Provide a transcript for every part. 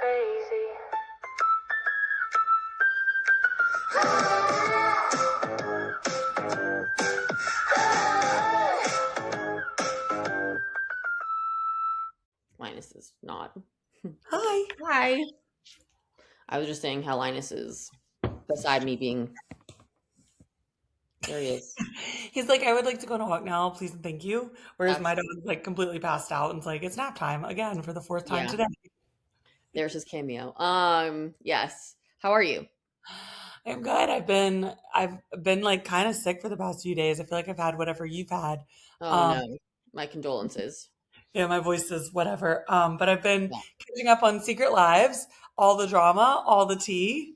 crazy. Linus is not. Hi. Hi. I was just saying how Linus is beside me being. There he is. He's like, I would like to go on a walk now, please and thank you. Whereas my That's, dog's like completely passed out and it's like, it's nap time again for the fourth time yeah, today. there's his cameo. Yes. How are you? I'm good. I've been like kind of sick for the past few days. I feel like I've had whatever you've had. Oh Um, no. My condolences. yeah, my voice is whatever. But I've been Yeah. catching up on Secret Lives, all the drama, all the tea.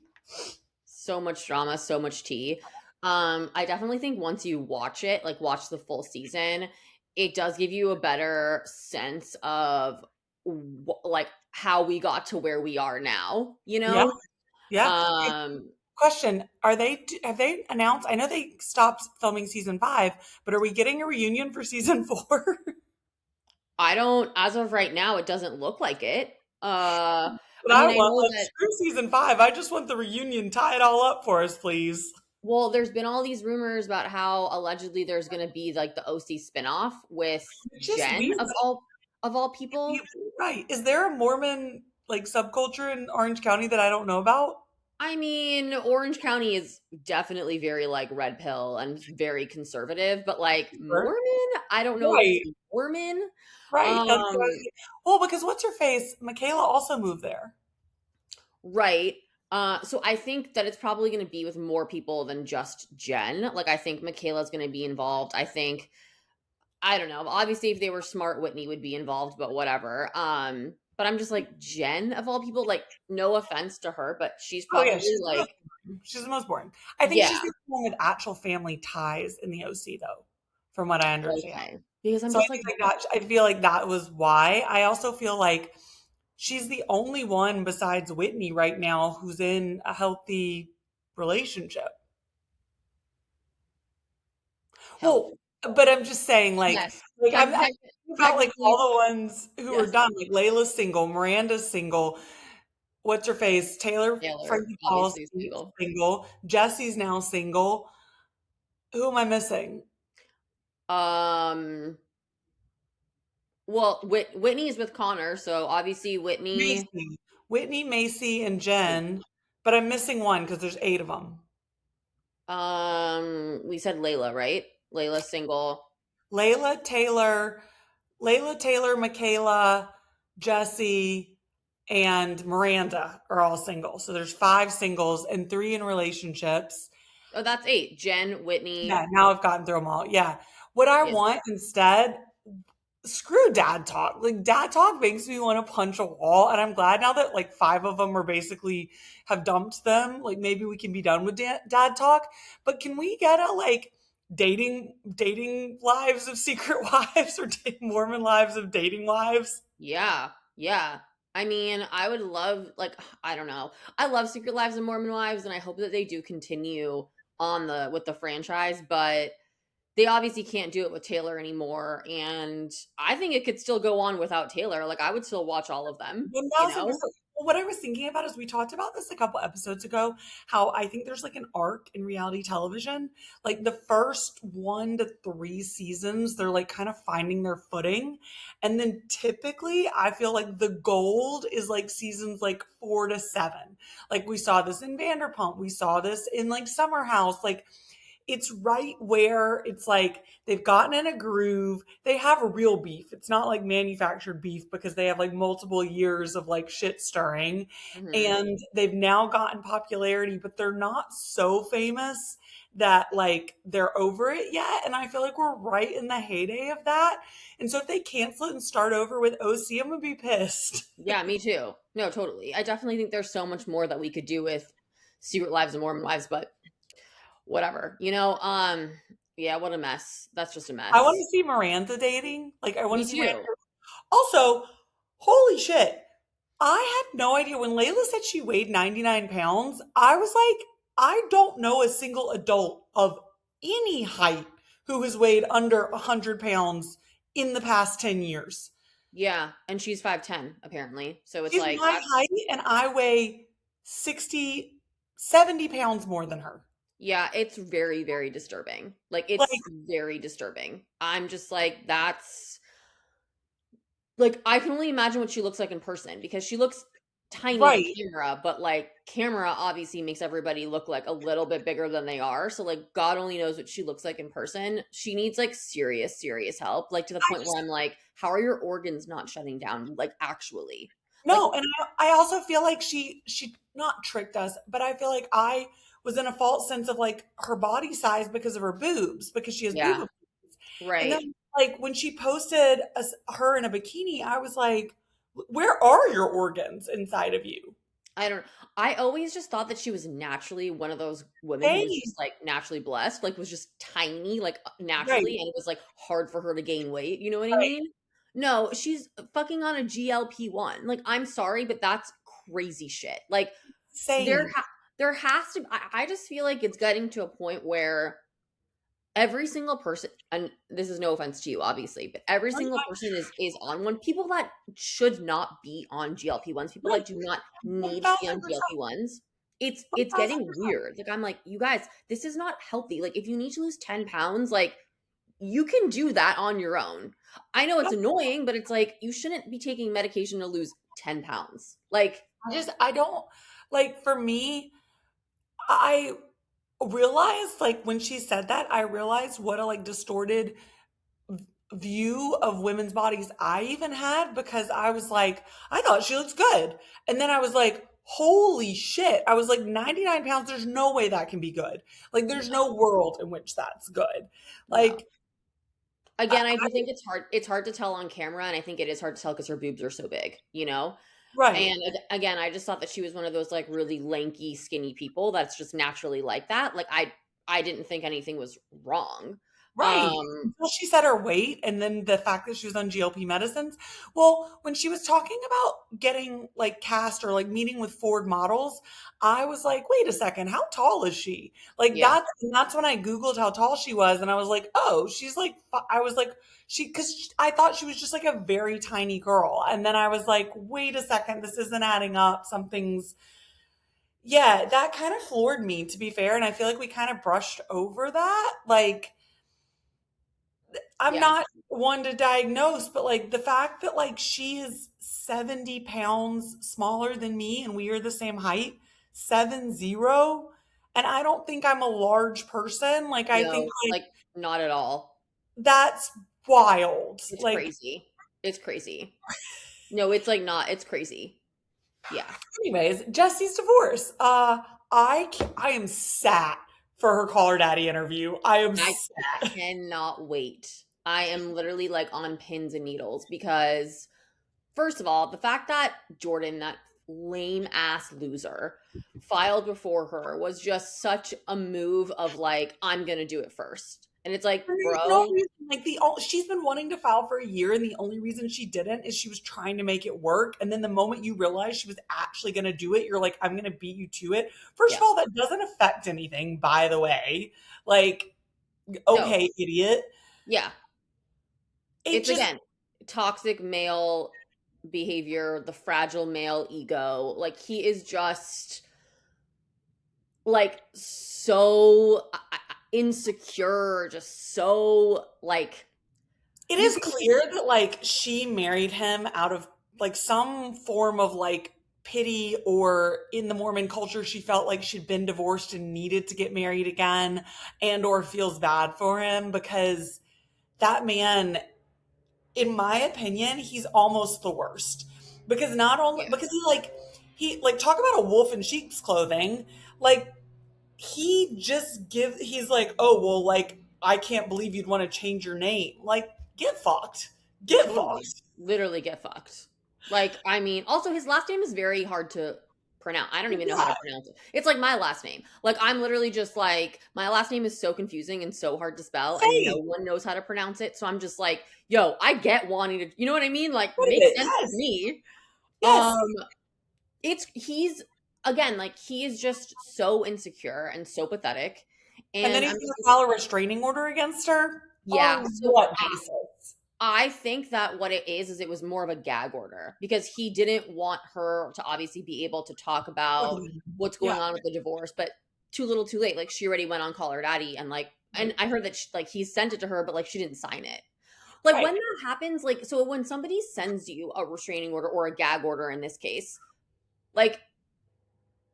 So much drama, so much tea. I definitely think once you watch it, like watch the full season, it does give you a better sense of like how we got to where we are now, you Yeah, know? yeah. Hey, Um question: have they announced? I know they stopped filming season 5, but are we getting a reunion for season 4? I don't, as of right now, it doesn't look like it. But I I mean, I want know like that, screw season 5. I just want the reunion. Tie it all up for us, please. well, there's been all these rumors about how allegedly there's going to be like the OC spinoff with It's just Jen weird. of all people. Right? Is there a Mormon like subculture in Orange County that I don't know about? I mean, Orange County is definitely very like red pill and very conservative, but like Sure. Mormon, I don't know if Right, it's Mormon. right. Um, Well, because what's her face? Michaela also moved there. right. So I think that it's probably going to be with more people than just Jen. Like I think Michaela's going to be involved. I don't know. Obviously, if they were smart, Whitney would be involved, but whatever. But I'm just like Jen of all people. Like, no offense to her, but she's Oh yeah, probably like, she's the most boring. I think she's yeah, the one with actual family ties in the OC though, from what I understand. okay. Because I'm So I just like, think like that. I feel like that was why. I also feel like she's the only one besides Whitney right now who's in a healthy relationship. Well, healthy. but I'm just saying, Yes, I'm thinking about like technically, all the ones who are yes. done. Like Layla's single, Miranda's single. What's her face? Taylor Taylor, Frankie Paul's obviously single. single. Jesse's now single. Who am I missing? Um, well, Whitney is with Connor, so obviously Whitney. Macy, Whitney, Macy, and Jen. But I'm missing one because there's 8 of them. We said Layla, right? Layla's single. Layla Taylor, Michaela, Jesse, and Miranda are all single. So there's 5 singles and 3 in relationships. Oh, that's 8. Jen, Whitney. Yeah, now I've gotten through them all. Yeah. What I Yes. want instead, screw dad talk. Like dad talk makes me want to punch a wall. And I'm glad now that like 5 of them are basically have dumped them. Like maybe we can be done with dad talk. But can we get a like dating lives of secret wives or Mormon lives of dating wives? Yeah, yeah. I mean, I would love, like, I don't know. I love Secret Lives of Mormon Wives, and I hope that they do continue on the with the franchise, but they obviously can't do it with Taylor anymore. And I think it could still go on without Taylor. Like, I would still watch all of them, you 1000%. know? Well, what I was thinking about is we talked about this a couple episodes ago, how I think there's like an arc in reality television. Like the first 1 to 3 seasons, they're like kind of finding their footing. And then typically, I feel like the gold is like seasons like 4 to 7. Like we saw this in Vanderpump, we saw this in like Summer House. Like it's right where it's like they've gotten in a groove. They have a real beef. It's not like manufactured beef because they have like multiple years of like shit stirring Hmm. and they've now gotten popularity, but they're not so famous that like they're over it yet. And I feel like we're right in the heyday of that. And so if they cancel it and start over with OC, I'm gonna be pissed. Yeah, me too. No, totally. I definitely think there's so much more that we could do with Secret Lives of Mormon Wives, but whatever. Yeah, what a mess. That's just a I want to mess. see Miranda dating. Like I want Me to see Miranda. too. Also, holy shit. I had no idea when Layla said she weighed 99 pounds. I was like, I don't know a single adult of any height who has weighed under 100 pounds in the past 10 years. Yeah, and she's 5'10" apparently. So it's She's like my that's height and I weigh 60, 70 pounds more than her. yeah, it's very, very disturbing. Like Like, it's very disturbing. I'm just like like I can only imagine what she looks like in person because she looks tiny on right. camera, but like camera obviously makes everybody look like a little bit bigger than they are. So like God only knows what she looks like in person. She needs like serious, serious help, like to the I point where just I'm like, how are your organs not shutting down? Like actually. Like no, and I also feel like she not tricked us, but I feel like I was in a false sense of like her body size because of her boobs, because she has boob yeah, boobs. And right. then like when she posted us, her in a bikini, I was like, where are your organs inside of you? I don't I always just thought that she was naturally one of those women who was Hey, just like naturally blessed, like was just tiny, like right, naturally, and it was like hard for her to gain weight. You know what I right. mean? No, she's fucking on a GLP-1. Like, I'm sorry, but that's crazy shit. Like, there Same. ha- there has to I just feel like it's getting to a point where every single person, and this is no offense to you obviously, but every single person is on one. People that should not be on GLP-1s, people Right. that do not need to be on 1000%. GLP-1s, it's getting 1000%. weird. Like I'm like, you guys, this is not healthy. Like if you need to lose 10 pounds, like you can do that on your own. I know it's annoying, but it's like you shouldn't be taking medication to lose 10 pounds. Like, I don't like for me, I realized like when she said that, I realized what a like distorted view of women's bodies I even had because I was like, I thought she looks good. And then I was like, holy shit. I was like, 99 pounds, there's no way that can be good. Like, there's no, no world in which that's good. no. Like, I, Again, I do think it's hard to tell on camera, and I think it is hard to tell because her boobs are so big, you know? right. And again, I just thought that she was one of those like really lanky, skinny people that's just naturally like that. Like I didn't think anything was wrong. Right. Um, Until she said her weight and then the fact that she was on GLP medicines. Well, when she was talking about getting like cast or like meeting with Ford models, I was like, wait a second, how tall is she? Like yeah, that's when I Googled how tall she was and I was like, oh, she's like, I was like, because I thought she was just like a very tiny girl. And then I was like, wait a second, this isn't adding up. Something's, yeah, that kind of floored me to be fair. And I feel like we kind of brushed over that. Like, I'm yeah, not one to diagnose, but like the fact that like she is 70 pounds smaller than me and we are the same height, 7-0, and I don't think I'm a large person. Like I think no, like like not at all. that's wild. It's Like crazy. It's crazy. No, it's like not. It's crazy. Yeah, anyways, Jesse's divorce. I am sad for her Call Her Daddy interview. I am I sad. cannot wait. I am literally like on pins and needles because first of all, the fact that Jordan, that lame ass loser, filed before her was just such a move of like, I'm gonna do it first. And it's like, And there's no bro, reason, like she's been wanting to file for a year, and the only reason she didn't is she was trying to make it work. And then the moment you realize she was actually going to do it, you're like, I'm going to beat you to it. First yeah, of all, that doesn't affect anything, by the way. Like, no, okay, idiot. yeah. It It's just again toxic male behavior, the fragile male ego. Like he is just like so insecure, just so like it you is can clear that like she married him out of like some form of like pity, or in the Mormon culture she felt like she'd been divorced and needed to get married again, and or feels bad for him because that man, in my opinion, he's almost the worst. Because not only yeah, because he like talk about a wolf in sheep's clothing, like he's like, oh well, like I can't believe you'd want to change your name. Like, get fucked. Get totally. fucked. Literally get fucked. Like, I mean, also his last name is very hard to pronounce. I don't even know how Yeah, to pronounce it. It's like my last name. Like, I'm literally just like, my last name is so confusing and so hard to spell, and no say one knows how to pronounce it. So I'm just like, yo, I get wanting to, you know what I mean? Like, what is makes it? sense to Yes. me. Yes. Um, he's again, like, he is just so insecure and so pathetic. And then And he's I'm gonna just, file a restraining order against her? yeah. On So what basis? I think that what it is it was more of a gag order because he didn't want her to obviously be able to talk about what's Yeah. going on with the divorce, but too little too late. Like she already went on Call Her Daddy and like, and I heard that like he sent it to her, but like she didn't sign it. Like Right. when that happens, like, so when somebody sends you a restraining order or a gag order in this case, like,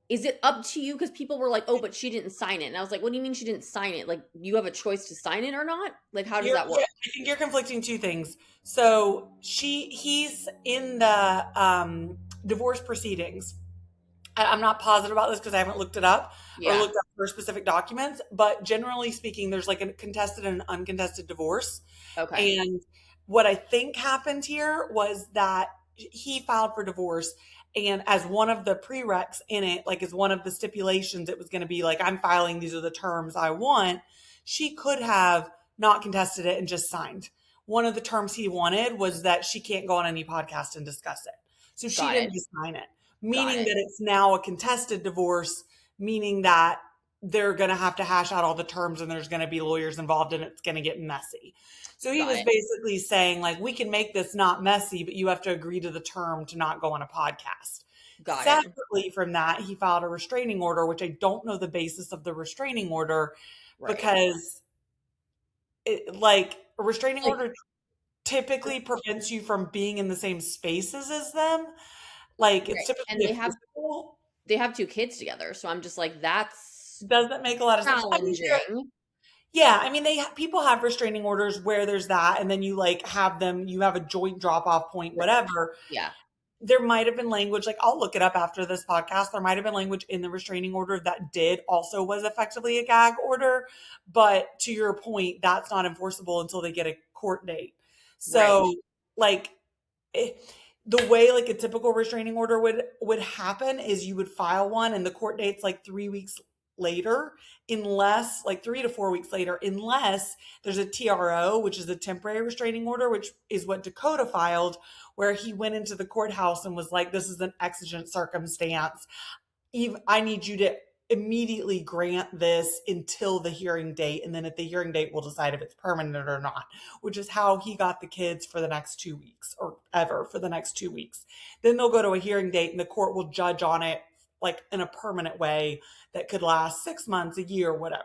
is it up to you? Because people were like, oh, but she didn't sign it. And I was like, what do you mean she didn't sign it? Like, you have a choice to sign it or not? Like, how does that Yeah, work? I think you're conflicting two things. So he's in the divorce proceedings. I'm not positive about this because I haven't looked it up or Yeah. looked up for specific documents, but generally speaking, there's like a contested and an uncontested divorce. Okay. And what I think happened here was that he filed for divorce. And as one of the prereqs in it, like as one of the stipulations, it was going to be like, I'm filing, these are the terms I want. She could have not contested it and just signed. One of the terms he wanted was that she can't go on any podcast and discuss it. So she Got didn't it. just sign it, Got meaning it. that it's now a contested divorce, meaning that they're going to have to hash out all the terms and there's going to be lawyers involved and it's going to get messy. So he Got was it. basically saying, like, we can make this not messy, but you have to agree to the term to not go on a podcast. Got it. Separately from that, he filed a restraining order, which I don't know the basis of the restraining order Right. because like a restraining Like, order typically prevents you from being in the same spaces as them. Like it's right. And typically a physical. they have two kids together. So I'm just like, that's Doesn't make a lot of sense. I mean, challenging. yeah, I mean, people have restraining orders where there's that, and then you like have them. You have a joint drop off point, Right. whatever. Yeah. There might have been language, like I'll look it up after this podcast. There might have been language in the restraining order that did also was effectively a gag order. But to your point, that's not enforceable until they get a court date. Right. So, like, eh, the way like a typical restraining order would happen is you would file one, and the court date's like 3 weeks later, unless like 3 to 4 weeks later, unless there's a TRO, which is a temporary restraining order, which is what Dakota filed, where he went into the courthouse and was like, this is an exigent circumstance. I need you to immediately grant this until the hearing date. And then at the hearing date, we'll decide if it's permanent or not, which is how he got the kids for the next 2 weeks or ever for the next 2 weeks. Then they'll go to a hearing date and the court will judge on it like in a permanent way that could last 6 months, a year, whatever.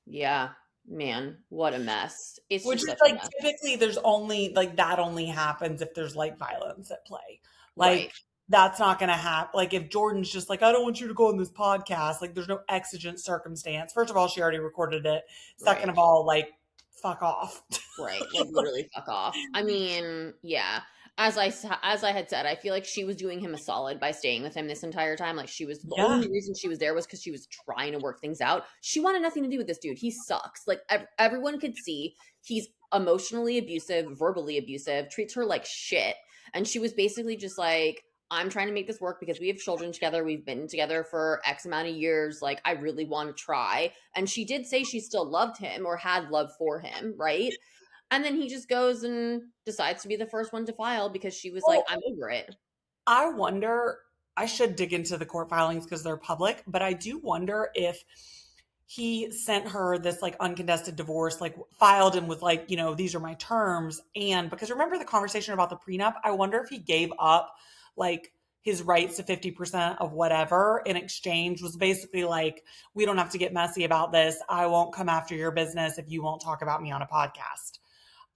Yeah. Man, what a mess. It's Which just is such a like mess. typically there's only like that only happens if there's like violence at play. Right. Like that's not going to happen. Like if Jordan's just like, I don't want you to go on this podcast, like there's no exigent circumstance. First of all, she already recorded it. Second Right. of all, like fuck off. Right. Like literally fuck off. I mean, yeah. As I had said, I feel like she was doing him a solid by staying with him this entire time. Like she was the Yeah. only reason she was there was because she was trying to work things out. She wanted nothing to do with this dude. He sucks. Like everyone could see he's emotionally abusive, verbally abusive, treats her like shit. And she was basically just like, I'm trying to make this work because we have children together. We've been together for X amount of years. Like, I really want to try. And she did say she still loved him or had love for him, right? And then he just goes and decides to be the first one to file because she was like, Well, I'm over it. I wonder, I should dig into the court filings because they're public, but I do wonder if he sent her this like uncontested divorce, like filed and was like, these are my terms. And because remember the conversation about the prenup, I wonder if he gave up like his rights to 50% of whatever in exchange was basically like, we don't have to get messy about this. I won't come after your business if you won't talk about me on a podcast.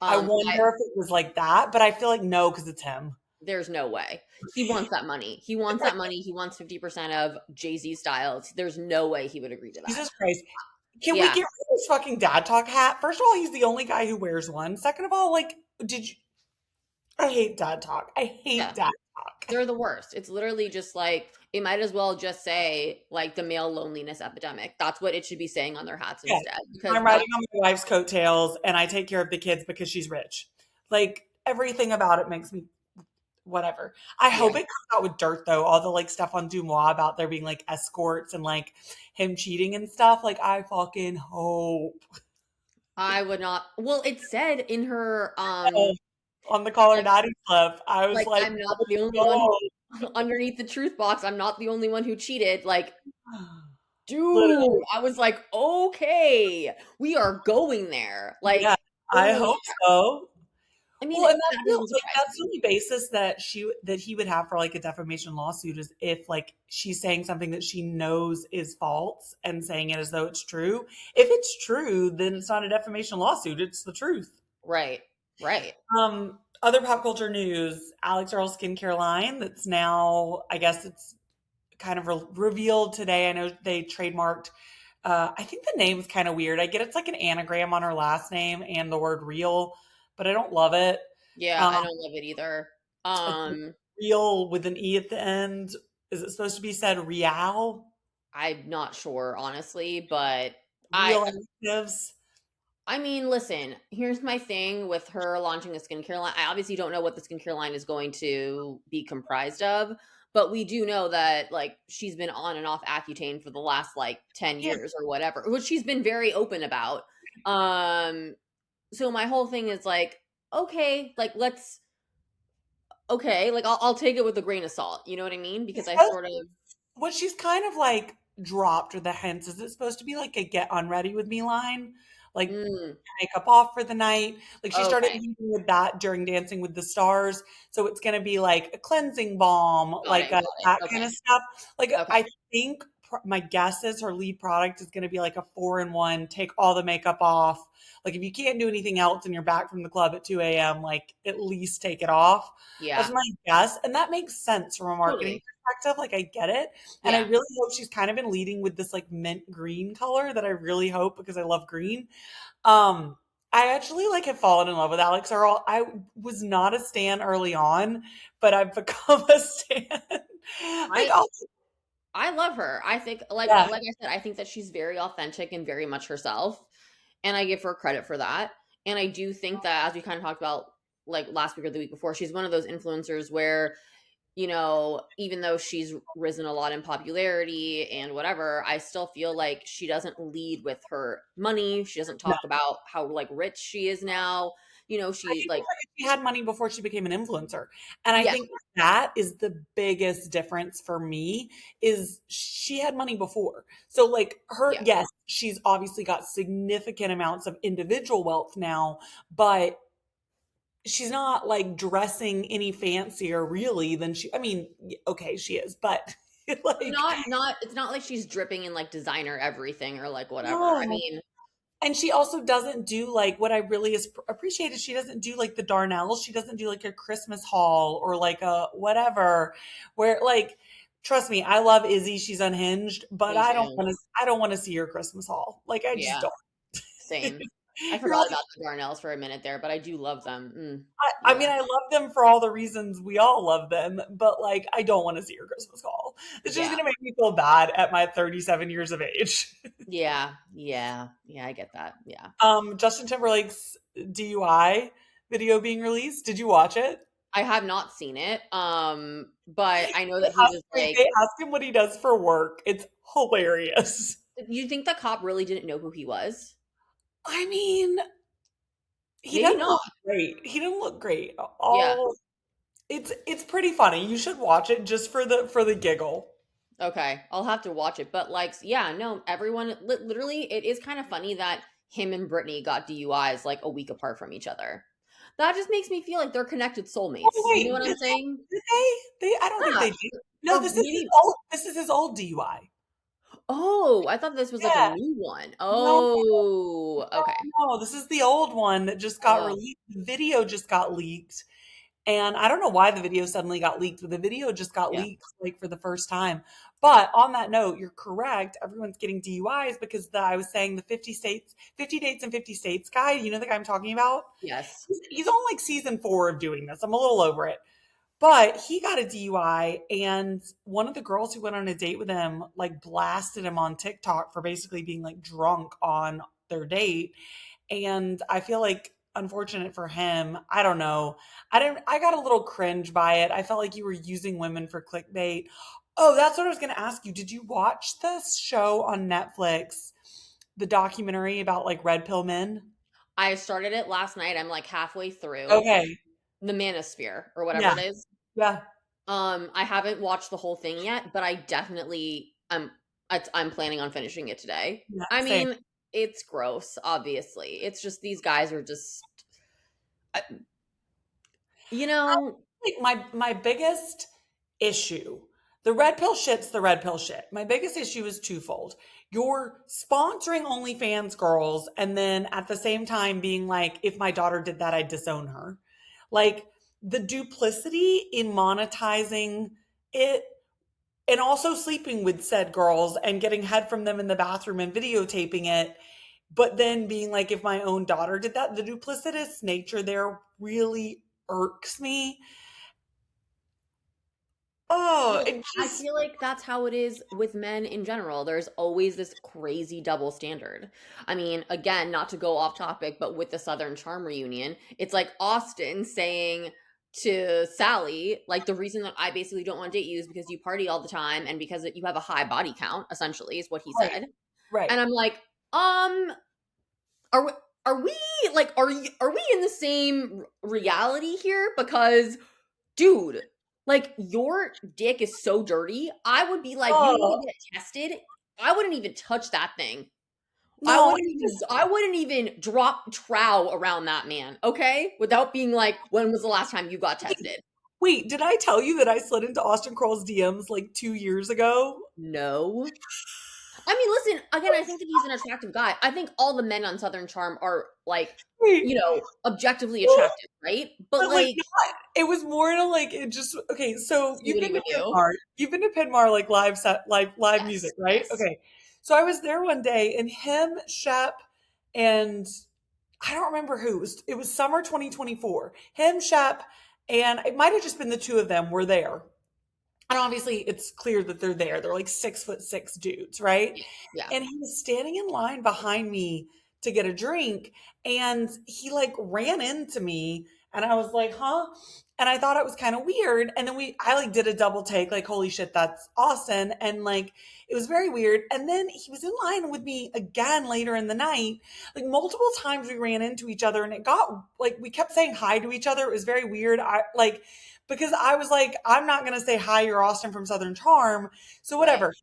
I I wonder if it was like that, but I feel like no, because it's him. There's no way. He wants that money. He wants that money. He wants 50% of Jay-Z styles. There's no way he would agree to that. Jesus Christ. Can we Yeah. get rid of this fucking dad talk hat? First of all, he's the only guy who wears one. Second of all, like, did you? I hate dad talk. I hate Yeah. dad talk. They're the worst. It's literally just like, it might as well just say like the male loneliness epidemic. That's what it should be saying on their hats Yeah. instead. Because I'm riding on my wife's coattails and I take care of the kids because she's rich. Like, everything about it makes me whatever. I yeah, hope it comes out with dirt though. All the like stuff on Dumois about there being like escorts and like him cheating and stuff. Like, I fucking hope. I would not. Well, it said in her On the Call Her like Daddy stuff, I was like like, I'm not the only one oh, underneath the truth box. I'm not the only one who cheated. Like, no. dude, Literally. I was like, okay, we are going there. Yeah, Like, I oh, hope so. I mean, Well, and that doesn't surprise that's the me. only basis that he would have for like a defamation lawsuit is if like she's saying something that she knows is false and saying it as though it's true. If it's true, then it's not a defamation lawsuit, it's the truth. Right. Right. Other pop culture news, Alex Earl skincare line that's now, I guess it's kind of revealed today. I know they trademarked. I think the name's kind of weird. I get it's like an anagram on her last name and the word real, but I don't love it. Yeah, Um, I don't love it either. it's like Um, real with an e at the end. Is it supposed to be said real? I'm not sure honestly, but I Real adjectives? I mean, listen, here's my thing with her launching a skincare line. I obviously don't know what the skincare line is going to be comprised of, but we do know that like she's been on and off Accutane for the last like 10 Yeah. years or whatever, which she's been very open about. Um so my whole thing is like, okay, like let's okay, like I'll take it with a grain of salt. You know what I mean? Because It's I supposed sort of what she's kind of like dropped or the hints is it supposed to be like a get unready with me line? Like mm, makeup off for the night. Like she started okay, leading with that during Dancing with the Stars. So it's going to be like a cleansing balm, like got it. that kind Okay. of stuff. Like Okay. I think my guess is her lead product is going to be like a 4-in-1, take all the makeup off. Like if you can't do anything else and you're back from the club at 2 a.m., like at least take it off. That's Yeah. my guess. And that makes sense from a marketing Totally. perspective. Like I get it. And I Yeah. really hope she's kind of been leading with this like mint green color that I really hope because I love green. Um, I actually like have fallen in love with Alex Earl. I was not a stan early on, but I've become a stan. Like, I I'll, I love her. I think yeah, like I said, I think that she's very authentic and very much herself, and I give her credit for that. And I do think that as we kind of talked about like last week or the week before, she's one of those influencers where, you know, even though she's risen a lot in popularity and whatever, I still feel like she doesn't lead with her money. She doesn't no. talk about how like rich she is now. You know, I she think like she had money before she became an influencer. And I yeah, think that is the biggest difference for me is she had money before. So like her, yeah. yes, she's obviously got significant amounts of individual wealth now, but she's not like dressing any fancier really than she I mean, okay, she is, but like Not it's not like she's dripping in like designer everything or like whatever. I no. mean, And she also doesn't do like what I really appreciate is she doesn't do like the Darnells. She doesn't do like a Christmas haul or like a whatever where like trust me, I love Izzy, she's unhinged, but me too. I don't want to see her Christmas haul. Like I just Yeah, don't. same. I You're forgot like about the Darnells for a minute there, but I do love them. I Yeah, mean, I love them for all the reasons we all love them, but like, I don't want to see her Christmas haul. It's just yeah, going to make me feel bad at my 37 years of age. yeah. I get that. Yeah, Justin Timberlake's DUI video being released. Did you watch it? I have not seen it. But I know that he was like. They asked him what he does for work. It's hilarious. You think the cop really didn't know who he was? I mean, he Maybe doesn't not. look great. He didn't look great. Yeah. All it's pretty funny. You should watch it just for the giggle. Okay, I'll have to watch it. But like, yeah, no, everyone literally, it is kind of funny that him and Brittany got DUIs like a week apart from each other. That just makes me feel like they're connected Oh soulmates. You know wait, what I'm saying? did they? They I don't think Yeah. they did. No, Or this is his maybe. old DUI. Oh, I thought this was like a Yeah. new one. No, Oh, okay. no, this is the old one that just got Oh, released. The video just got leaked. And I don't know why the video suddenly got leaked, but the video just got yeah. leaked like for the first time. But on that note, you're correct. Everyone's getting DUIs because I was saying the 50 states, 50 dates in 50 states guy, you know the guy I'm talking about? Yes. He's on like season 4 of doing this. I'm a little over it. But he got a DUI, and one of the girls who went on a date with him like blasted him on TikTok for basically being like drunk on their date. And I feel like unfortunate for him. I don't know. I got a little cringe by it. I felt like you were using women for clickbait. Oh, that's what I was going to ask you. Did you watch this show on Netflix, the documentary about like red pill men? I started it last night. I'm like halfway through Okay. the Manosphere or whatever Yeah. it is. Yeah. I haven't watched the whole thing yet, but I definitely I'm planning on finishing it today. Yeah. I Same. mean, it's gross, obviously. It's just these guys are just You I know, think my biggest issue, the red pill shit's the red pill shit. My biggest issue is twofold. You're sponsoring OnlyFans girls and then at the same time being like, if my daughter did that, I'd disown her. Like the duplicity in monetizing it and also sleeping with said girls and getting head from them in the bathroom and videotaping it, but then being like, if my own daughter did that, the duplicitous nature there really irks me. Oh, well, it I just feel like that's how it is with men in general. There's always this crazy double standard. I mean, again, not to go off topic, but with the Southern Charm reunion, it's like Austin saying to Sally, like, the reason that I basically don't want to date you is because you party all the time and because you have a high body count, essentially, is what he right, said. right. And I'm like, um, are we, are we are we in the same reality here? Because dude, like your dick is so dirty. I would be like, you need Oh, to get tested. I wouldn't even touch that thing. no, it just I wouldn't even drop trow around that man, okay? Without being like, when was the last time you got tested? wait, did I tell you that I slid into Austin Kroll's DMs like 2 years ago? No. I mean, listen, again, I think that he's an attractive guy. I think all the men on Southern Charm are like, Wait, objectively attractive, right? But but like like, not, it was more to like it just okay, so see you've what he been to would do. Pinmar. You've been to Pinmar like live set live music, Yes, right? yes. Okay. So I was there one day and him, Shep, and I don't remember who. It was summer 2024. Him, Shep, and it might have just been the two of them were there. And obviously it's clear that they're there. They're like 6'6" dudes, right? Yeah, yeah. And he was standing in line behind me to get a drink and he like ran into me and I was like, huh? And I thought it was kind of weird. And then I like did a double take, like, holy shit, that's Austin. And like it was very weird. And then he was in line with me again later in the night. Like multiple times we ran into each other and it got like we kept saying hi to each other. It was very weird. I like because I was like, I'm not going to say hi, you're Austin from Southern Charm. So Right. whatever.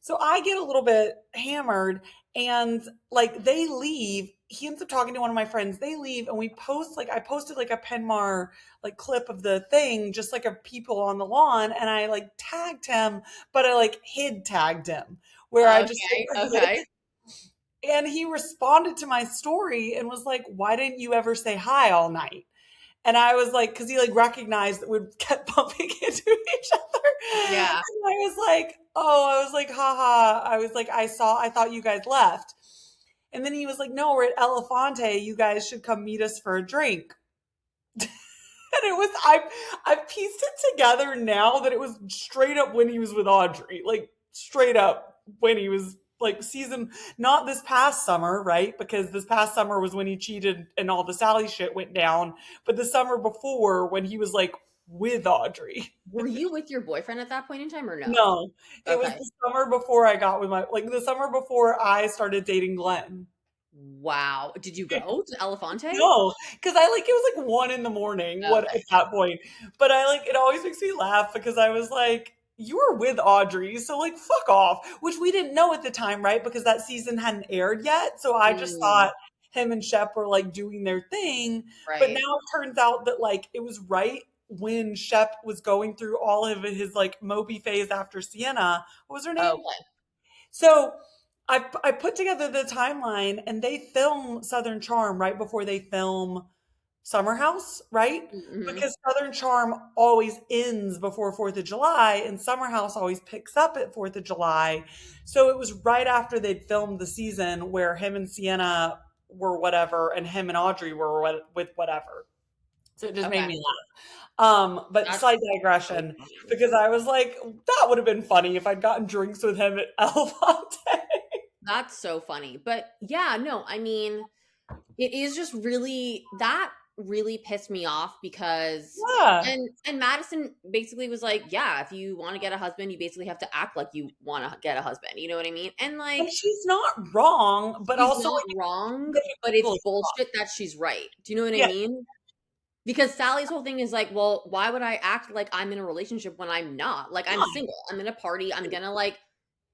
So I get a little bit hammered and like they leave. He ends up talking to one of my friends. They leave and we post like I posted like a Penmar like clip of the thing, just like a people on the lawn, and I like tagged him, but I like hid tagged him where I just Okay, like, okay. and he responded to my story and was like, "Why didn't you ever say hi all night?" And I was like, because he like recognized that we kept bumping into each other. Yeah. And I was like, oh, I was like, haha. I was like, I thought you guys left. And then he was like, no, we're at Elefante. You guys should come meet us for a drink. And it was, I've pieced it together now that it was straight up when he was with Audrey, like straight up when he was like season, not this past summer, right? Because this past summer was when he cheated and all the Sally shit went down. But the summer before when he was like with Audrey. Were you with your boyfriend at that point in time or no? No, it was Okay. the summer before I got with my, like the summer before I started dating Glenn. Wow. Did you go to Elefante? No, because I like it was like 1 in the morning. What Okay. at that point? But I like it always makes me laugh because I was like, you were with Audrey, so like fuck off. Which we didn't know at the time, right? Because that season hadn't aired yet. So I just Mm, thought him and Shep were like doing their thing. But now right. it turns out that like it was right when Shep was going through all of his like Moby phase after Sienna. What was her name? Okay. So I put together the timeline and they film Southern Charm right before they film Summer House, right? Mhm. Because Southern Charm always ends before 4th of July and Summer House always picks up at 4th of July. So it was right after they'd filmed the season where him and Sienna were whatever and him and Audrey were with whatever. So it just made Okay. me laugh. But That's slight so digression funny. because I was like, that would have been funny if I'd gotten drinks with him at Elefante. That's so funny. But yeah, no, I mean, it is just really that really pissed me off because Yeah. and Madison basically was like, "Yeah, if you want to get a husband, you basically have to act like you want to get a husband." You know what I mean? And And like she's not wrong, but she's also not like wrong, but it's difficult. bullshit that she's right. Do you know what I Yeah, mean? Because Sally's whole thing is like, "Well, why would I act like I'm in a relationship when I'm not? Like I'm fun. single. I'm in a party. I'm going to like,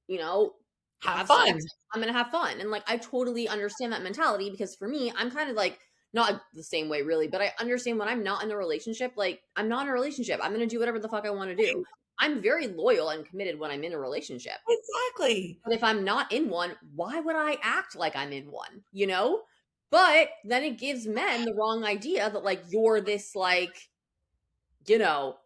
you know, Have have sex. fun. I'm going to have fun." And like I totally understand that mentality because for me, I'm kind of like not the same way really, but I understand when I'm not in a relationship, like I'm not in a relationship. I'm going to do whatever the fuck I want to do. I'm very loyal and committed when I'm in a relationship. Exactly. But if I'm not in one, why would I act like I'm in one, you know? But then it gives men the wrong idea that like you're this like, you know,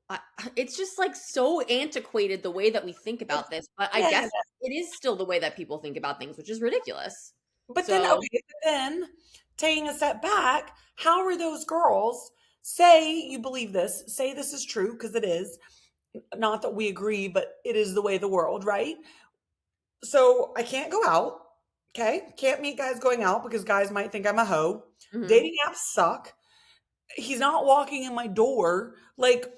I, it's just like so antiquated the way that we think about this, but I Yeah. guess it is still the way that people think about things, which is ridiculous. But then, So, okay, but then taking a step back, how are those girls, say you believe this, say this is true, because it is, not that we agree, but it is the way of the world, right? So I can't go out, okay? Can't meet guys going out because guys might think I'm a hoe. mhm, Dating apps suck. He's not walking in my door. Like,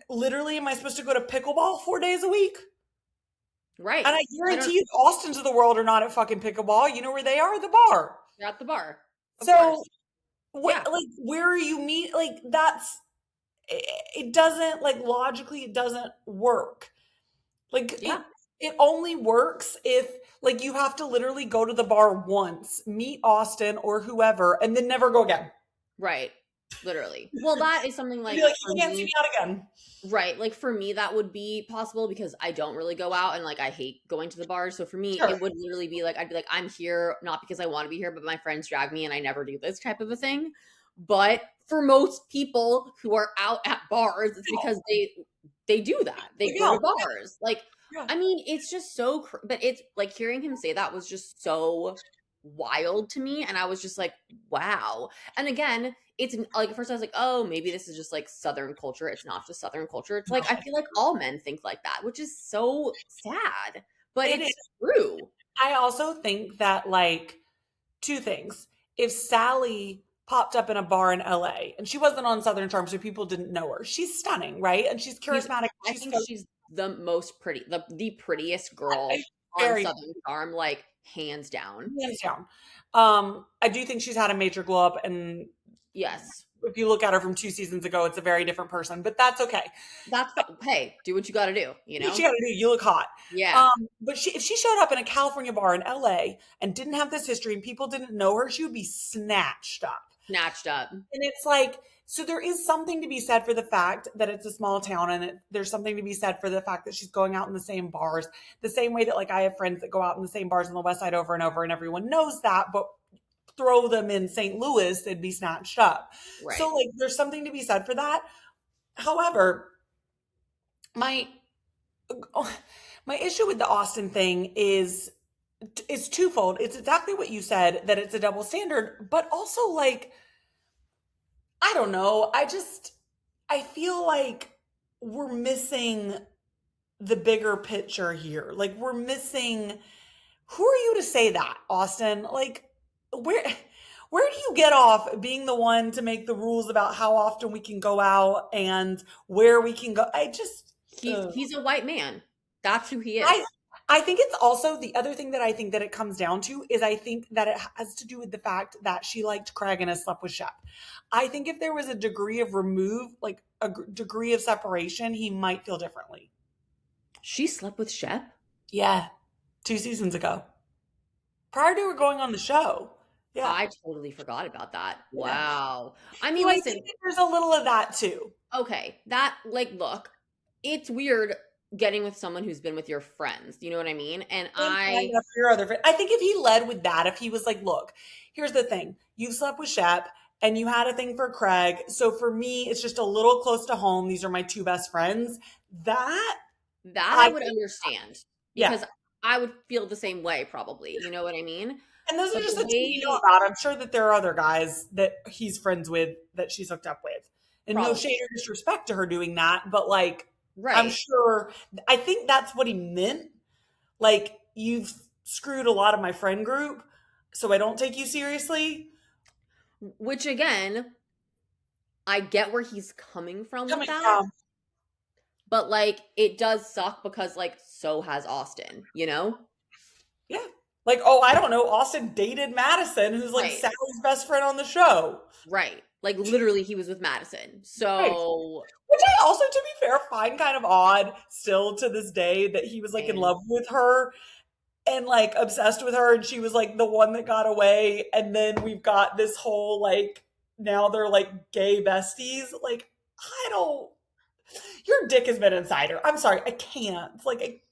literally, am I supposed to go to pickleball 4 days a week? right. And I I don't, guarantee you, the Austins of the world are not at fucking pickleball. You know where they are? The bar. you're at the bar. Of So, course. Yeah. like, where are you meet? Like, that's it. Doesn't like logically, it doesn't work. Like, Yeah. it only works if like you have to literally go to the bar once, meet Austin or whoever, and then never go again. Right. Literally. Well, that is something And be like like, for you can't see me, me out again. right? Like for me, that would be possible because I don't really go out and like I hate going to the bars. So for me, Sure. it would literally be like I'd be like, I'm here not because I want to be here, but my friends drag me and I never do this type of a thing. But for most people who are out at bars, it's because they do that. They Like, go yeah, to bars. Like, yeah. I mean, it's just so but it's like hearing him say that was just so wild to me and I was just like, wow. And again, it's like at first I was like, oh, maybe this is just like Southern culture. It's not just Southern culture. It's like I No, feel like all men think like that, which is so sad, but it is. it's true. I also think that like two things. If Sally popped up in a bar in LA and she wasn't on Southern Charm, so people didn't know her, she's stunning, right? And she's She's, charismatic. I She's think so she's the most pretty, the prettiest girl on very Southern Charm, like hands down. hands down. I do think she's had a major glow up, and Yes. if you look at her from 2 seasons ago, it's a very different person. But that's okay. Hey, do what you got to do, you What know? you got to do, you look hot. Yeah. But if she showed up in a California bar in LA and didn't have this history and people didn't know her, she would be snatched up. Snatched up. And it's like, so there is something to be said for the fact that it's a small town, and there's something to be said for the fact that she's going out in the same bars, the same way that like I have friends that go out in the same bars on the West Side over and over, and everyone knows that, but throw them in St. Louis, they'd be snatched up. Right. So like, there's something to be said for that. However, my my issue with the Austin thing is twofold. It's exactly what you said, that it's a double standard, but also like, I don't know. I feel like we're missing the bigger picture here. Like we're missing, who are you to say that, Austin? Like where do you get off being the one to make the rules about how often we can go out and where we can go? I just He's a white man. That's who he I is. I think it's also the other thing that I think that it comes down to is I think that it has to do with the fact that she liked Craig and has slept with Shep. I think if there was a degree of remove, like a degree of separation, he might feel differently. She slept with Shep? Yeah, 2 seasons ago, prior to her going on the show. Yeah, I totally forgot about that. yeah. Wow. I So mean, I listen, think that there's a little of that too. okay, that like look, it's weird getting with someone who's been with your friends. You know what I mean? And And I enough for your other friend. I think if he led with that, if he was like, look, here's the thing. You slept with Shep and you had a thing for Craig. So for me, it's just a little close to home. These are my two best friends. That that I I would understand yeah. because I would feel the same way probably. You know what I mean? And those are But just the the two we know way about. I'm sure that there are other guys that he's friends with that she's hooked up with. And no probably shade or disrespect to her doing that, but like I'm right, sure I think that's what he meant. Like, you've screwed a lot of my friend group, so I don't take you seriously. which again, I get where he's coming from with Coming that, from, but like it does suck because like so has Austin, you know? yeah. Like, oh, I don't know. Austin dated Madison, who's like Right. Sally's best friend on the show. Right. Like literally he was with Madison. Right. So Which I also, to be fair, find kind of odd still to this day that he was like in same. love with her. and like obsessed with her, and she was like the one that got away. And then we've got this whole like now they're like gay besties. Like, I don't. Your dick has been inside her. I'm sorry, I can't. Like,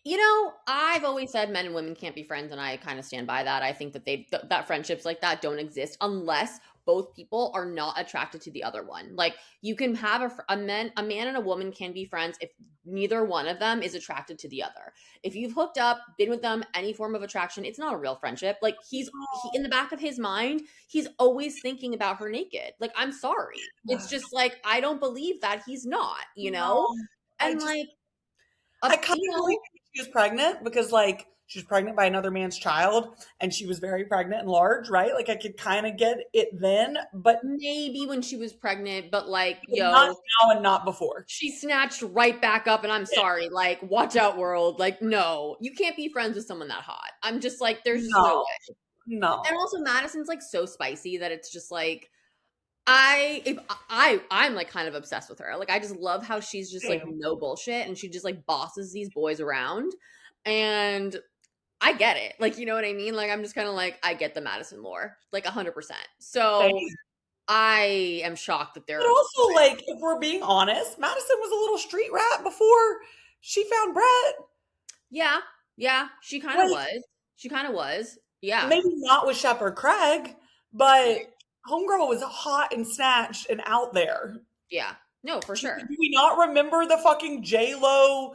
You know, I've always said men and women can't be friends, and I kind of stand by that. I think that that friendships like that don't exist unless both people are not attracted to the other one. Like you can have a man and a woman can be friends if neither one of them is attracted to the other. If you've hooked up, been with them, any form of attraction, it's not a real friendship. Like he in the back of his mind, he's always thinking about her naked. Like I'm sorry, it's just like I don't believe that he's not. no, I And just like I kind of believe she was pregnant because like she was pregnant by another man's child and she was very pregnant and large, right? Like I could kind of get it then, but maybe when she was pregnant, but like, not now and not before. she snatched right back up, and I'm Yeah. sorry, like, watch out, world. Like, no, you can't be friends with someone that hot. I'm just like, there's just no No, way. And no. also, Madison's like so spicy that it's just like, I'm like kind of obsessed with her. Like, I just love how she's just like Same. no bullshit, and she just like bosses these boys around, and I get it. Like, you know what I mean? Like, I'm just kind of like, I get the Madison lore, like 100%. Same. So I am shocked that But they're also, like, if we're being honest, Madison was a little street rat before she found Brett. yeah, yeah, she kind of Like, was. She kind of was. Yeah. maybe not with Shepard Craig, but Right. Homegirl was hot and snatched and out there. Yeah. No, for sure. Do we not remember the fucking J Lo,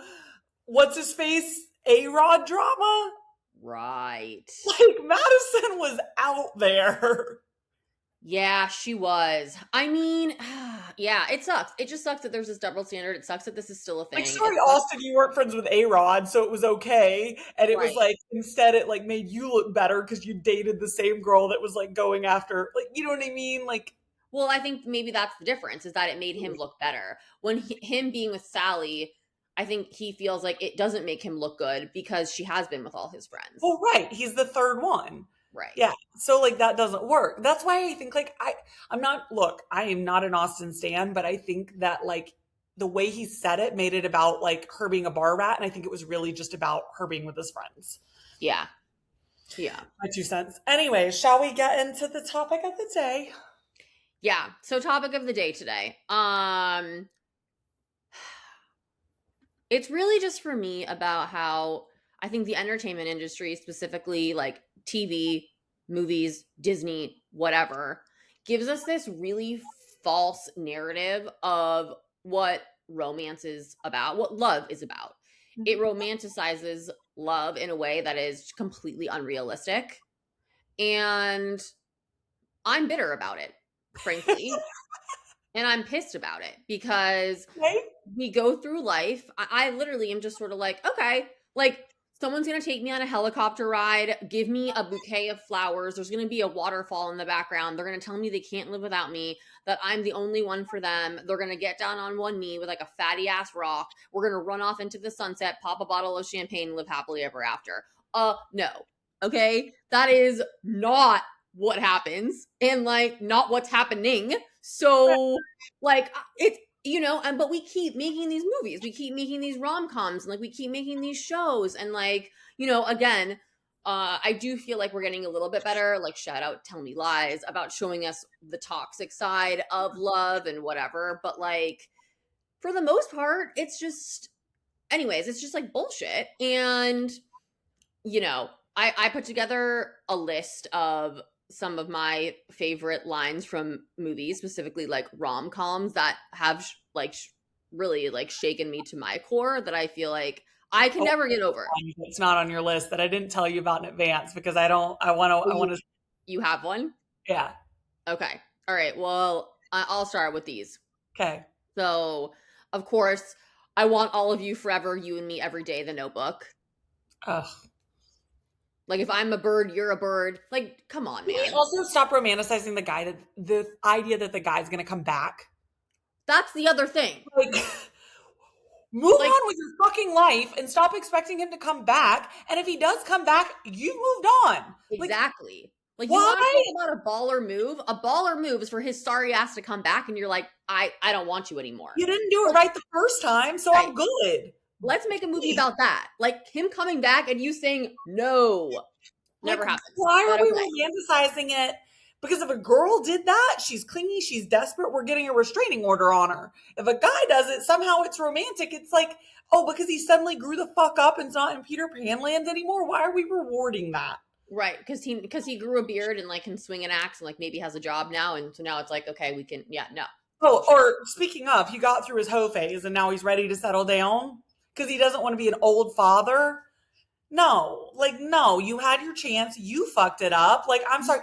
what's his face, A Rod drama? Right. Like Madison was out there. Yeah, she was. I mean, yeah, it sucks. It just sucks that there's this double standard. It sucks that this is still a thing. Like, It sorry, sucks. Austin, you weren't friends with A Rod, so it was okay. And it was Right. like instead it like made you look better because you dated the same girl that was like going after, like, you know what I mean? Like, Well, I think maybe that's the difference is that it made him look better. When him being with Sally, I think he feels like it doesn't make him look good because she has been with all his friends. well, right, he's the third one. Right. Yeah. So like that doesn't work. That's why I think like I'm not, look, I am not an Austin stan, but I think that like the way he said it made it about like her being a bar rat, and I think it was really just about her being with his friends. Yeah. Yeah. My 2 cents. Anyway, shall we get into the topic of the day? Yeah. So topic of the day today. It's really just for me about how I think the entertainment industry, specifically like TV, movies, Disney, whatever, gives us this really false narrative of what romance is about, what love is about. It romanticizes love in a way that is completely unrealistic. And I'm bitter about it, frankly. And I'm pissed about it because Okay. we go through life. I literally am just sort of like, okay, like someone's gonna take me on a helicopter ride, give me a bouquet of flowers. There's gonna be a waterfall in the background. They're gonna tell me they can't live without me, that I'm the only one for them. They're gonna get down on one knee with like a fatty ass rock. We're gonna run off into the sunset, pop a bottle of champagne, and live happily ever after. No. Okay? That is not what happens and like not what's happening. So like it's and but we keep making these movies, we keep making these rom-coms, and like we keep making these shows, and like again, I do feel like we're getting a little bit better, like shout out Tell Me Lies, about showing us the toxic side of love and whatever, but like for the most part it's just it's just like bullshit. And I put together a list of some of my favorite lines from movies, specifically like rom-coms that have really like shaken me to my core, that I feel like I can Oh, never get over. it's not on your list that I didn't tell you about in advance because I don't, I want to, You have one? yeah. Okay. All right. Well, I'll start with these. Okay. So, of course, I Want All of You Forever, You and Me Every Day, The Notebook. Ugh. Like, if I'm a bird, you're a bird. Like, come on, Can we man. also stop romanticizing the guy, that the idea that the guy's going to come back? That's the other thing. Like, move Like- on with your fucking life and stop expecting him to come back. And if he does come back, you moved on. Exactly. Like, you why? want to talk about a baller move? A baller move is for his sorry ass to come back and you're like, I don't want you anymore. You didn't do it right the first time, so I'm good. let's make a movie about that. Like him coming back and you saying no. Like, Never happens. why But are we okay. romanticizing it? Because if a girl did that, she's clingy, she's desperate, we're getting a restraining order on her. If a guy does it, somehow it's romantic. It's like, oh, because he suddenly grew the fuck up and's not in Peter Pan land anymore. Why are we rewarding that? Right, because he grew a beard and like can swing an axe and like maybe has a job now, and so now it's like okay, we can no. Oh, or speaking of, he got through his hoe phase and now he's ready to settle down because he doesn't want to be an old father. No, like, no, you had your chance. You fucked it up. Like, I'm sorry.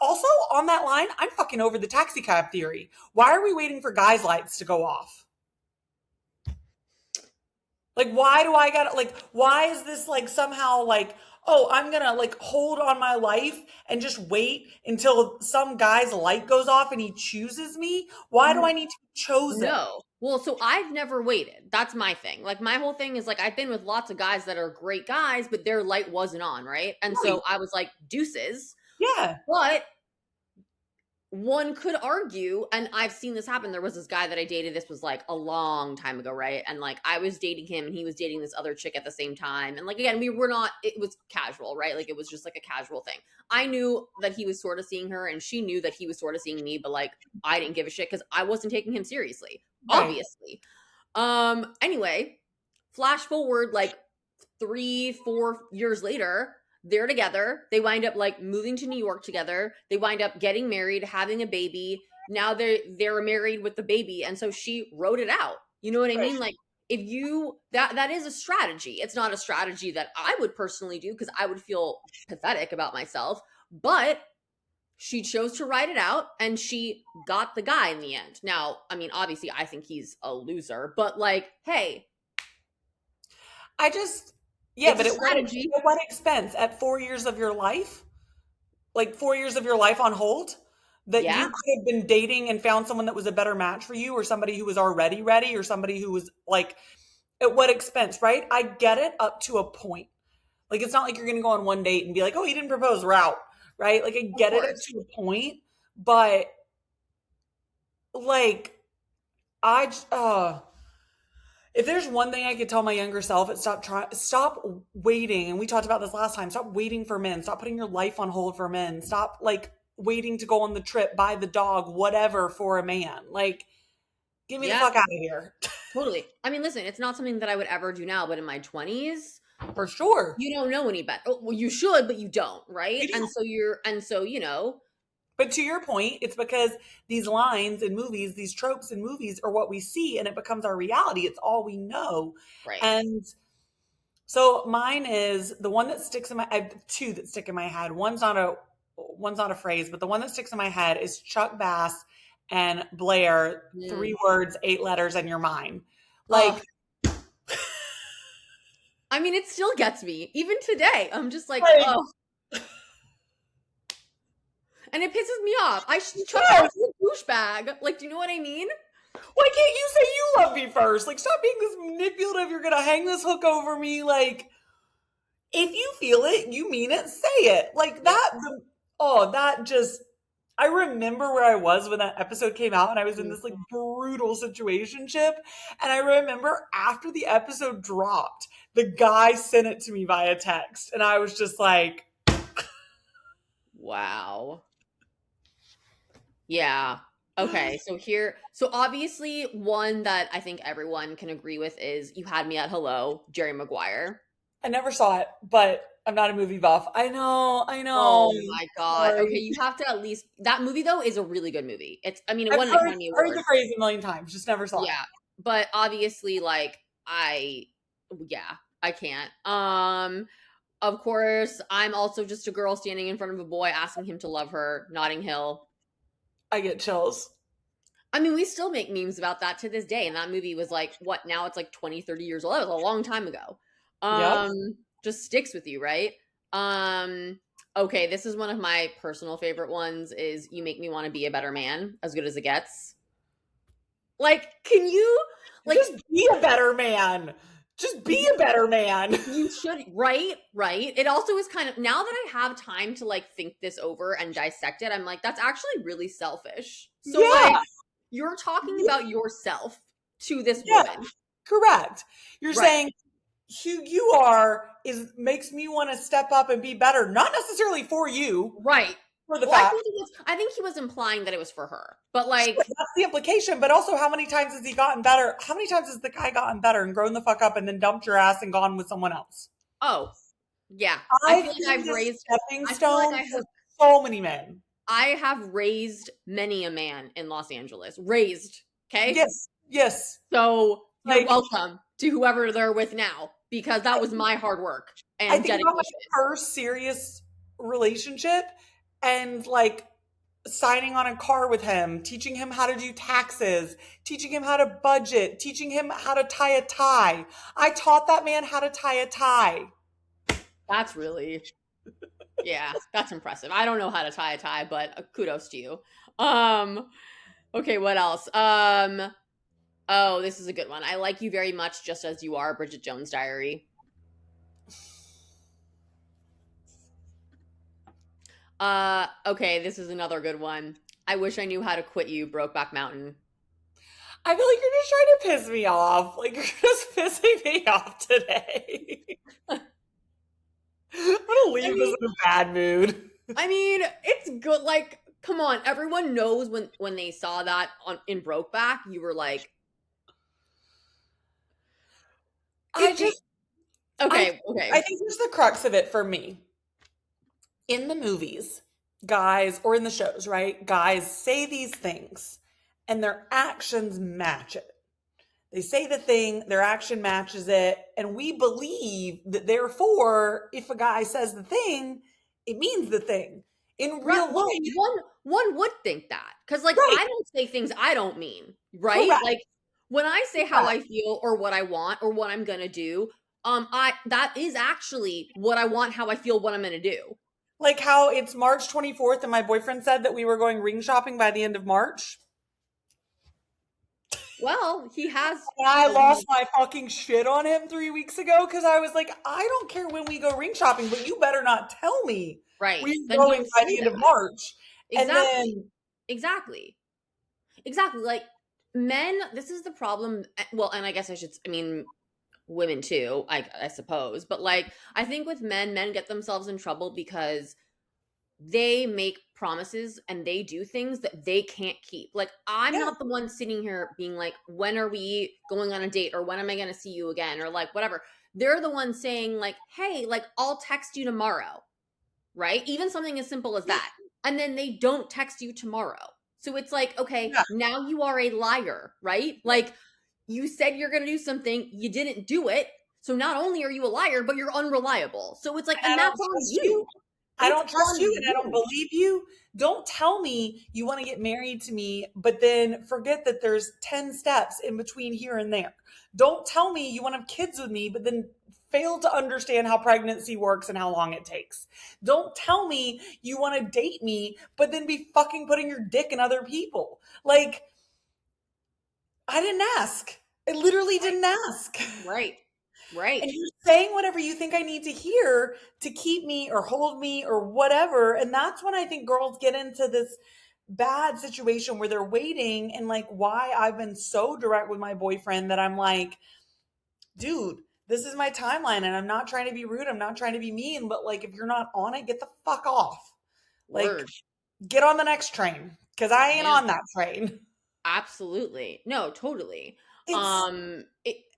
Also, on that line, I'm fucking over the taxi cab theory. Why are we waiting for guys' lights to go off? Like, why do I gotta, like, why is this like somehow like, oh, I'm gonna like hold on my life and just wait until some guy's light goes off and he chooses me? Why do I need to be chosen? No. Well, so I've never waited. That's my thing. Like my whole thing is like I've been with lots of guys that are great guys, but their light wasn't on, right? And Right. so I was like deuces. Yeah. But one could argue, and I've seen this happen. There was this guy that I dated. This was like a long time ago, right? And like I was dating him, and he was dating this other chick at the same time. And like again, we were not. It was casual, right? Like it was just like a casual thing. I knew that he was sort of seeing her, and she knew that he was sort of seeing me. But like I didn't give a shit because I wasn't taking him seriously, Right. obviously. Anyway, flash forward like 3, 4 years later, they're together. They wind up like moving to New York together. They wind up getting married, having a baby. Now they're married with the baby, and so she wrote it out. You know what I Right. mean? Like if you that is a strategy. It's not a strategy that I would personally do because I would feel pathetic about myself, but she chose to write it out and she got the guy in the end. Now, I mean, obviously I think he's a loser, but like, hey, I just, yeah, it's but a strategy. at what expense? At 4 years of your life? Like 4 years of your life on hold? That you Yeah. could have been dating and found someone that was a better match for you or somebody who was already ready or somebody who was like, at what expense, right? I get it up to a point. Like, it's not like you're going to go on one date and be like, oh, he didn't propose, we're out, right? Like, I Of get it up course. to a point, but like, if there's one thing I could tell my younger self, it's stop waiting. And we talked about this last time. Stop waiting for men. Stop putting your life on hold for men. Stop like waiting to go on the trip, buy the dog, whatever for a man. Like, get me the Yeah, fuck out of here. totally. I mean, listen, it's not something that I would ever do now, but in my 20s, For sure. you don't know any better. Oh, well, you should, but you don't, You right? do. And so, But to your point, it's because these lines in movies, these tropes in movies are what we see and it becomes our reality. It's all we know. right. And so mine is the one that sticks in my I have two that stick in my head. One's not a phrase, but the one that sticks in my head is Chuck Bass and Blair, Mm. 3 words, 8 letters, and you're mine. Oh, Like, I mean, it still gets me. Even today, I'm just like, like oh, and it pisses me off. Chuck Bass yes, is a douchebag. Like, do you know what I mean? why can't you say you love me first? Like, stop being this manipulative. You're gonna hang this hook over me. Like, if you feel it, you mean it, say it. Like Yep. that. Oh, that just. I remember where I was when that episode came out, and I was in Mm. this like brutal situationship. And I remember after the episode dropped, the guy sent it to me via text, and I was just like, Wow. Yeah. Okay. So obviously, one that I think everyone can agree with is You Had Me at Hello, Jerry Maguire. I never saw it, but I'm not a movie buff. I know. Oh my God. Okay, Sorry. you have to at least that movie though is a really good movie. I mean, it I've won an Academy heard the Award. phrase a million times, just never saw it. Yeah. But obviously, like, yeah, I can't. Of course, I'm also just a girl standing in front of a boy asking him to love her, Notting Hill. I get chills. I mean, we still make memes about that to this day. And that movie was like, what, now it's like 20, 30 years old. That was a long time ago. Yep. Just sticks with you, right? Okay, this is one of my personal favorite ones is You Make Me Want to Be a Better Man, As Good as It Gets. Like, can you like Just be a better man. Just be a better man. you should right? It also is kind of now that I have time to like think this over and dissect it, I'm like, that's actually really selfish. So Yeah. like you're talking about yourself to this Yeah. woman. Correct. You're Right. saying who you are is makes me want to step up and be better, not necessarily for you, Right. for the Well, fact. I think he was implying that it was for her. But Sure, like, that's the implication, but also how many times has he gotten better? How many times has the guy gotten better and grown the fuck up and then dumped your ass and gone with someone else? oh, yeah. I've been the stepping I feel like stone for so many men. I have raised many a man in Los Angeles. Raised, okay? Yes, yes. So you're Like welcome to whoever they're with now because that was my hard work I and think about my dedication. first serious relationship and like signing on a car with him, teaching him how to do taxes, teaching him how to budget, teaching him how to tie a tie. I taught that man how to tie a tie. That's really, yeah, that's impressive. I don't know how to tie a tie, but kudos to you. Um, okay, what else? Oh, this is a good one. I like you very much just as you are, Bridget Jones' Diary. Okay, this is another good one. I wish I knew how to quit you, Brokeback Mountain. I feel like you're just trying to piss me off. Like you're just pissing me off today. I'm gonna I leave this mean, in a bad mood. it's good. Like, come on, everyone knows when they saw that on in Brokeback, you were like, I just I okay, I okay, think here's the crux of it for me. In the movies, guys, or in the shows, right? Guys say these things and their actions match it. They say the thing, their action matches it, and we believe that therefore, if a guy says the thing, it means the thing. In right. real Well, life, one would think that because like right, I don't say things I don't mean, right? correct, Like when I say how correct. I feel or what I want or what I'm gonna do, I that is actually what I want, how I feel, what I'm gonna do. Like how it's March 24th and my boyfriend said that we were going ring shopping by the end of March. Well, he has. And I Doesn't lost he? my fucking shit on him 3 weeks ago because I was like, I don't care when we go ring shopping, but you better not tell me Right. we're Then going don't by say the end of that. March. And Exactly. then, Exactly. Exactly. Like men, this is the problem. Well, and I guess I mean, women too, I suppose. But like, I think with men, men get themselves in trouble because they make promises and they do things that they can't keep. Like, I'm yeah, not the one sitting here being like, when are we going on a date or when am I going to see you again or like whatever. They're the ones saying, like, hey, like, I'll text you tomorrow, right? Even something as simple as yeah, that. And then they don't text you tomorrow. So it's like, okay, yeah. now you are a liar, right? Like you said you're going to do something, you didn't do it. So not only are you a liar, but you're unreliable. So it's like, And and I don't that's on trust you. you. I It's don't trust you on and I don't you. believe you. Don't tell me you want to get married to me, but then forget that there's 10 steps in between here and there. Don't tell me you want to have kids with me, but then fail to understand how pregnancy works and how long it takes. Don't tell me you want to date me, but then be fucking putting your dick in other people. Like, I didn't ask. I literally Right. didn't ask. Right. Right. And you're saying whatever you think I need to hear to keep me or hold me or whatever. And that's when I think girls get into this bad situation where they're waiting and like why I've been so direct with my boyfriend that I'm like, dude, this is my timeline and I'm not trying to be rude. I'm not trying to be mean, but like if you're not on it, get the fuck off. Like Word. get on the next train because I ain't Yeah. on that train. Absolutely. No, totally. It's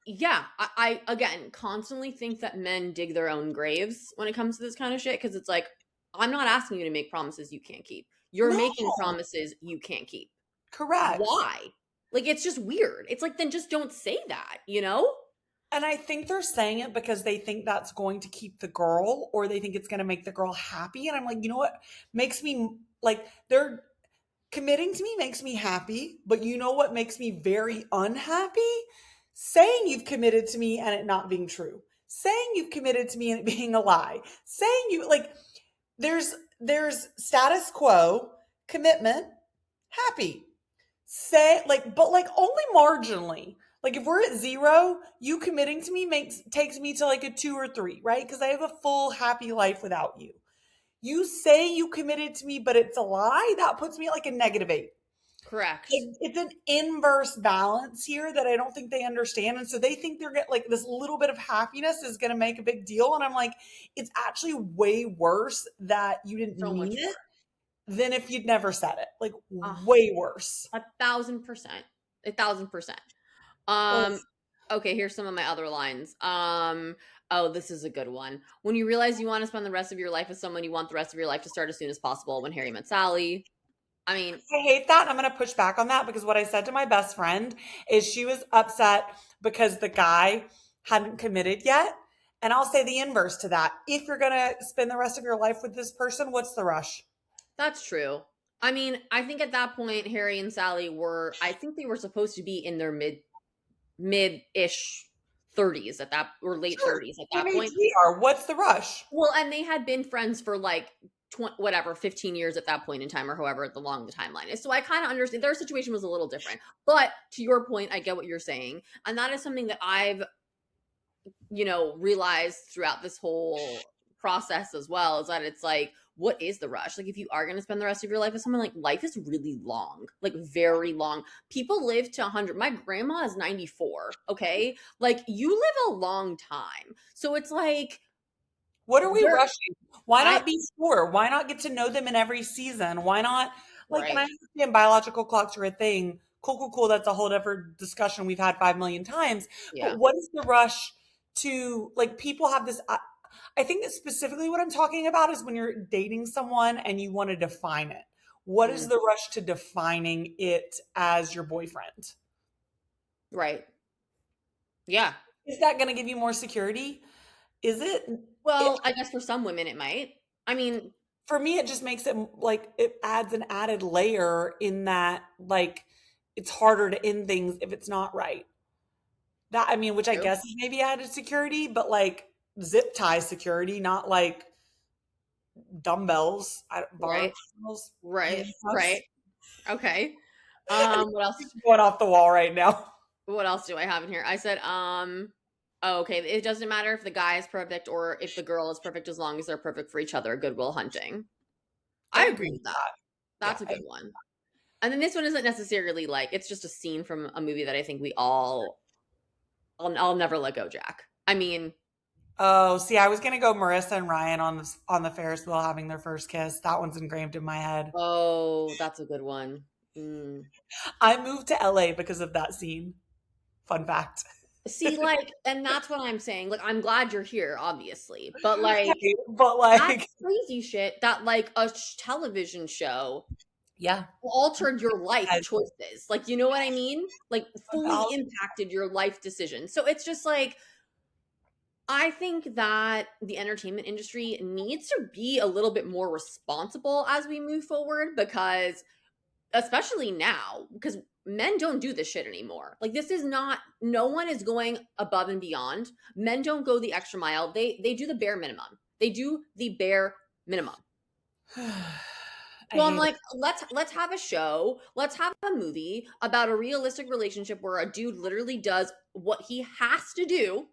Yeah, I again constantly think that men dig their own graves when it comes to this kind of shit because it's like I'm not asking you to make promises you can't keep. You're no, making promises you can't keep. correct. Why? Like it's just weird. It's like then just don't say that, you know? And I think they're saying it because they think that's going to keep the girl or they think it's going to make the girl happy. And I'm like, you know what makes me like, they're committing to me makes me happy. But you know what makes me very unhappy? Saying you've committed to me and it not being true. Saying you've committed to me and it being a lie. Saying you like, there's status quo, commitment, happy. Say like but like only marginally. Like if we're at 0, you committing to me makes takes me to like a 2 or 3, right? Because I have a full happy life without you. You say you committed to me but it's a lie, that puts me at like a -8. Correct. It's an inverse balance here that I don't think they understand. And so they think they're getting like this little bit of happiness is going to make a big deal. And I'm like, it's actually way worse that you didn't So mean much it worse. than if you'd never said it. Like, Ah, way worse. 1,000%. 1,000%. Ugh. Okay, here's some of my other lines. Oh, this is a good one. When you realize you want to spend the rest of your life with someone, you want the rest of your life to start as soon as possible. When Harry met Sally. I mean, I hate that. And I'm going to push back on that because what I said to my best friend is she was upset because the guy hadn't committed yet. And I'll say the inverse to that. If you're going to spend the rest of your life with this person, what's the rush? that's true. I mean, I think at that point, Harry and Sally were, I think they were supposed to be in their mid-ish 30s at that, or late Sure. 30s at Same that age point. we are. What's the rush? Well, and they had been friends for like 20, whatever, 15 years at that point in time, or however long the timeline is. So I kind of understand their situation was a little different. But to your point, I get what you're saying. And that is something that I've, realized throughout this whole process as well, is that it's like, what is the rush? Like, if you are going to spend the rest of your life with someone, like, life is really long, like, very long. People live to 100. My grandma is 94. Okay. Like, you live a long time. So it's like, What are we there, rushing? Why I, not be sure? Why not get to know them in every season? Why not, like, and I right. understand biological clocks are a thing. Cool, cool, cool. That's a whole different discussion we've had 5 million times. But Yeah. what is the rush to, like, people have this? I think that specifically what I'm talking about is when you're dating someone and you want to define it. What is Mm, the rush to defining it as your boyfriend? right. Yeah. Is that going to give you more security? Is it? Well, I guess for some women it might. I mean, For me, it just makes it like it adds an added layer in that, like, it's harder to end things if it's not right. That, I mean, which I true. guess is maybe added security, but like zip tie security, not like dumbbells, bar Right. dumbbells, Right. handcuffs. Right. Okay. What else? Going off the wall right now. What else do I have in here? I said, oh, okay. It doesn't matter if the guy is perfect or if the girl is perfect as long as they're perfect for each other. Goodwill Hunting. I I agree agree with with that. that. Yeah. That's a good one. And then this one isn't necessarily like, it's just a scene from a movie that I think we all, I'll never let go, Jack. I mean, Oh, see, I was gonna go Marissa and Ryan on the Ferris wheel having their first kiss. That one's engraved in my head. oh, that's a good one. Mm. I moved to LA because of that scene. Fun fact. See, like, and that's what I'm saying. Like, I'm glad you're here, obviously, but like, But that's like, crazy shit that like a television show yeah, altered your life I- choices. Like, you know what I mean? Like, fully I'll- impacted your life decisions. So it's just like, I think that the entertainment industry needs to be a little bit more responsible as we move forward because, especially now, because men don't do this shit anymore. Like, this is not, no one is going above and beyond. Men don't go the extra mile. They do the bare minimum. They do the bare minimum. I So I'm hate it. like, let's have a show, let's have a movie about a realistic relationship where a dude literally does what he has to do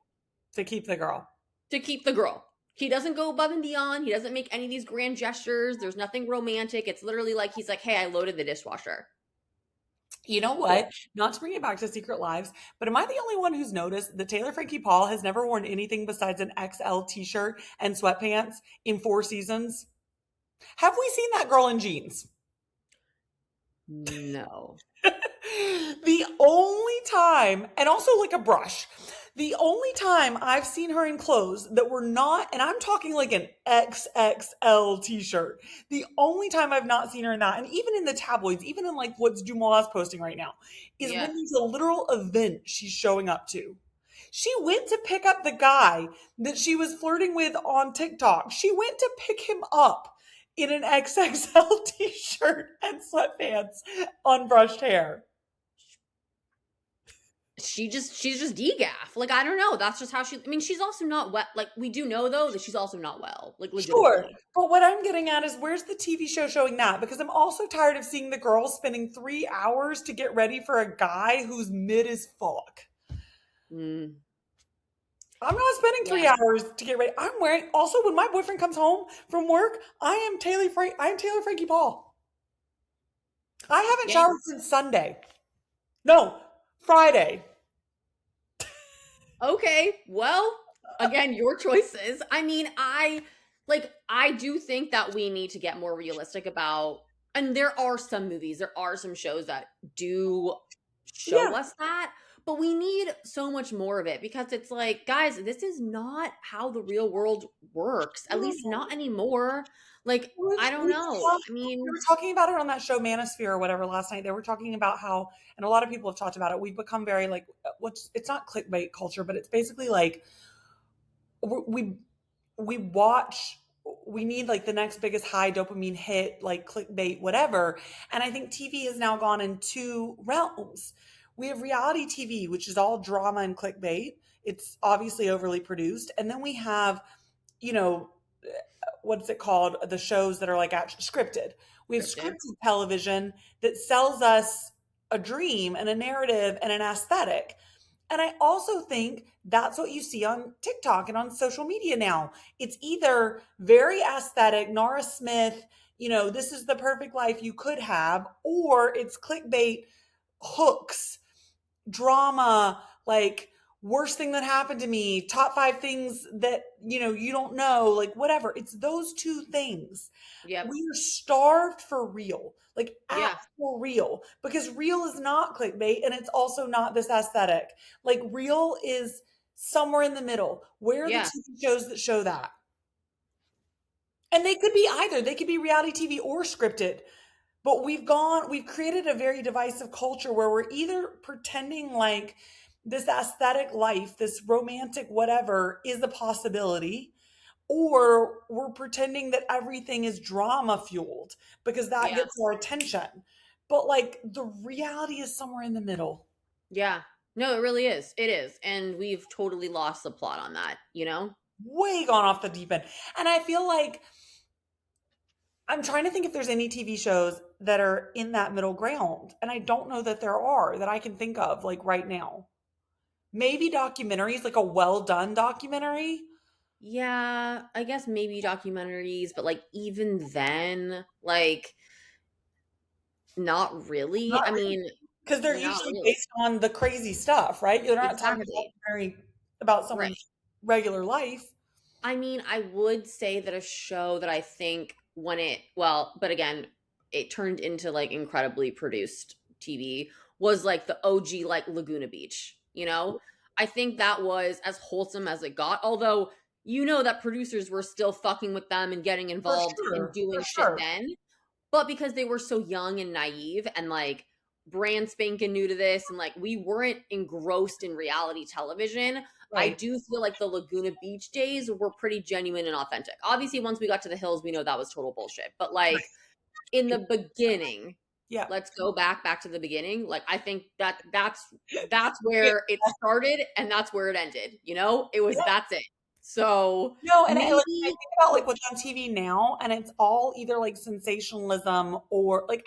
To keep the girl. to keep the girl. He doesn't go above and beyond. He doesn't make any of these grand gestures. There's nothing romantic. It's literally like he's like, "Hey, I loaded the dishwasher." You know Cool. what? Not to bring it back to Secret Lives, but am I the only one who's noticed that Taylor Frankie Paul has never worn anything besides an XL t-shirt and sweatpants in 4 seasons? Have we seen that girl in jeans? No. The only time, and also like a brush, the only time I've seen her in clothes that were not, and I'm talking like an XXL t-shirt, the only time I've not seen her in that, and even in the tabloids, even in like what's Dumois posting right now, is Yeah. when there's a literal event she's showing up to. She went to pick up the guy that she was flirting with on TikTok. She went to pick him up in an XXL t-shirt and sweatpants, unbrushed hair. She's just degaff. Like, I don't know. That's just how she, I mean, she's also not well. Like, we do know though that she's also not well. Like, Sure. legitimately. But what I'm getting at is where's the TV show showing that? Because I'm also tired of seeing the girls spending 3 hours to get ready for a guy who's mid as fuck. Mm, I'm not spending three yeah. hours to get ready. I'm wearing, also when my boyfriend comes home from work, I am Taylor Frankie Paul. I haven't Yeah. showered since Sunday. No, Friday. Okay. Well, again, your choices. I mean, I do think that we need to get more realistic about, and there are some movies, there are some shows that do show Yeah. us that, but we need so much more of it because it's like, guys, this is not how the real world works. At least No. not anymore. Like, I don't know. I We were mean, talking about it on that show Manosphere or whatever last night. They were talking about how, and a lot of people have talked about it. We've become very like, what's it's not clickbait culture, but it's basically like we we watch. We need like the next biggest high dopamine hit, like clickbait, whatever. And I think TV has now gone in two realms. We have reality TV, which is all drama and clickbait. It's obviously overly produced, and then we have, you know, what's it called? The shows that are like actually scripted. We have scripted. scripted television that sells us a dream and a narrative and an aesthetic. And I also think that's what you see on TikTok and on social media now. It's either very aesthetic, Nora Smith, this is the perfect life you could have, or it's clickbait hooks, drama, like worst thing that happened to me, top 5 things that, you don't know, like whatever. It's those two things. Yep. We are starved for real, like Yeah. actual real, because real is not clickbait and it's also not this aesthetic. Like real is somewhere in the middle. Where are the Yeah. TV shows that show that? And they could be either. They could be reality TV or scripted. But we've created a very divisive culture where we're either pretending like this aesthetic life, this romantic whatever is a possibility, or we're pretending that everything is drama fueled because that Yeah. gets our attention. But like the reality is somewhere in the middle. Yeah. No, it really is. It is. And we've totally lost the plot on that, you know? Way gone off the deep end. And I feel like I'm trying to think if there's any TV shows that are in that middle ground. And I don't know that there are that I can think of like right now. Maybe documentaries, like a well done documentary. Yeah, I guess maybe documentaries, but like even then, like not really. Not I mean, because they're not usually really. based on the crazy stuff, right? You're not talking Exactly. documentary about Right. someone's regular life. I mean, I would say that a show that I think when but again, it turned into like incredibly produced TV was like the OG like Laguna Beach, you know? I think that was as wholesome as it got, although you know that producers were still fucking with them and getting For involved and sure. For doing shit sure. then. But because they were so young and naive and like brand spanking new to this and like we weren't engrossed in reality television, I Right. do feel like the Laguna Beach days were pretty genuine and authentic. Obviously, once we got to the hills, we know that was total bullshit. But like in the beginning, Yeah. let's go back to the beginning. Like I think that's Yeah. where it started and that's where it ended. You know, that's it. So No, and I maybe think about like what's on TV now, and it's all either like sensationalism or like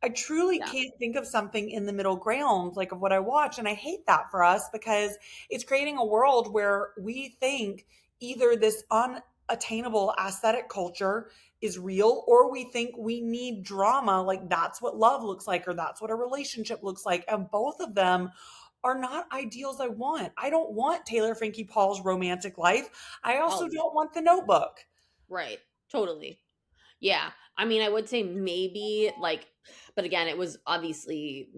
I truly yeah, can't think of something in the middle ground like of what I watch. And I hate that for us because it's creating a world where we think either this unattainable aesthetic culture is real or we think we need drama. Like that's what love looks like or that's what a relationship looks like. And both of them are not ideals I want. I don't want Taylor Frankie Paul's romantic life. I also oh no, don't want the notebook. right, totally. Yeah. I mean, I would say maybe like, but again, it was obviously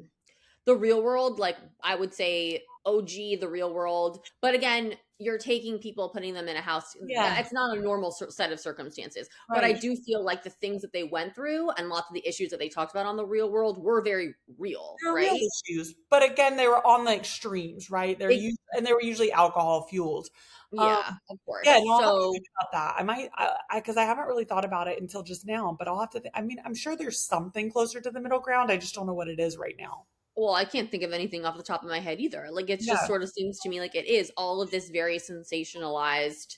the real world. Like, I would say OG, the real world. But again, you're taking people, putting them in a house. Yeah, It's not a normal set of circumstances. But I right. do feel like the things that they went through and lots of the issues that they talked about on the real world were very real, They're real right? issues, but again, they were on the extremes, right? It, And they were usually alcohol fueled. Um, yeah, of course. yeah, no, I'll have to So, think about that. I might, because I haven't really thought about it until just now, but I'll have to. I mean, I'm sure there's something closer to the middle ground. I just don't know what it is right now. well, I can't think of anything off the top of my head either. Like, it just Yeah, sort of seems to me like it is all of this very sensationalized.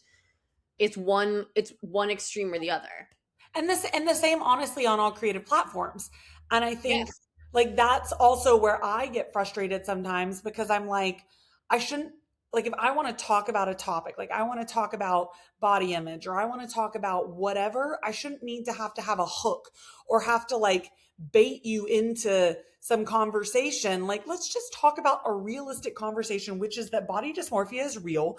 It's one extreme or the other. and the same, honestly, on all creative platforms. And I think Yes. like that's also where I get frustrated sometimes because I'm like, I shouldn't. like if I want to talk about a topic, like I want to talk about body image or I want to talk about whatever, I shouldn't need to have a hook or have to like bait you into some conversation. Like let's just talk about a realistic conversation, which is that body dysmorphia is real.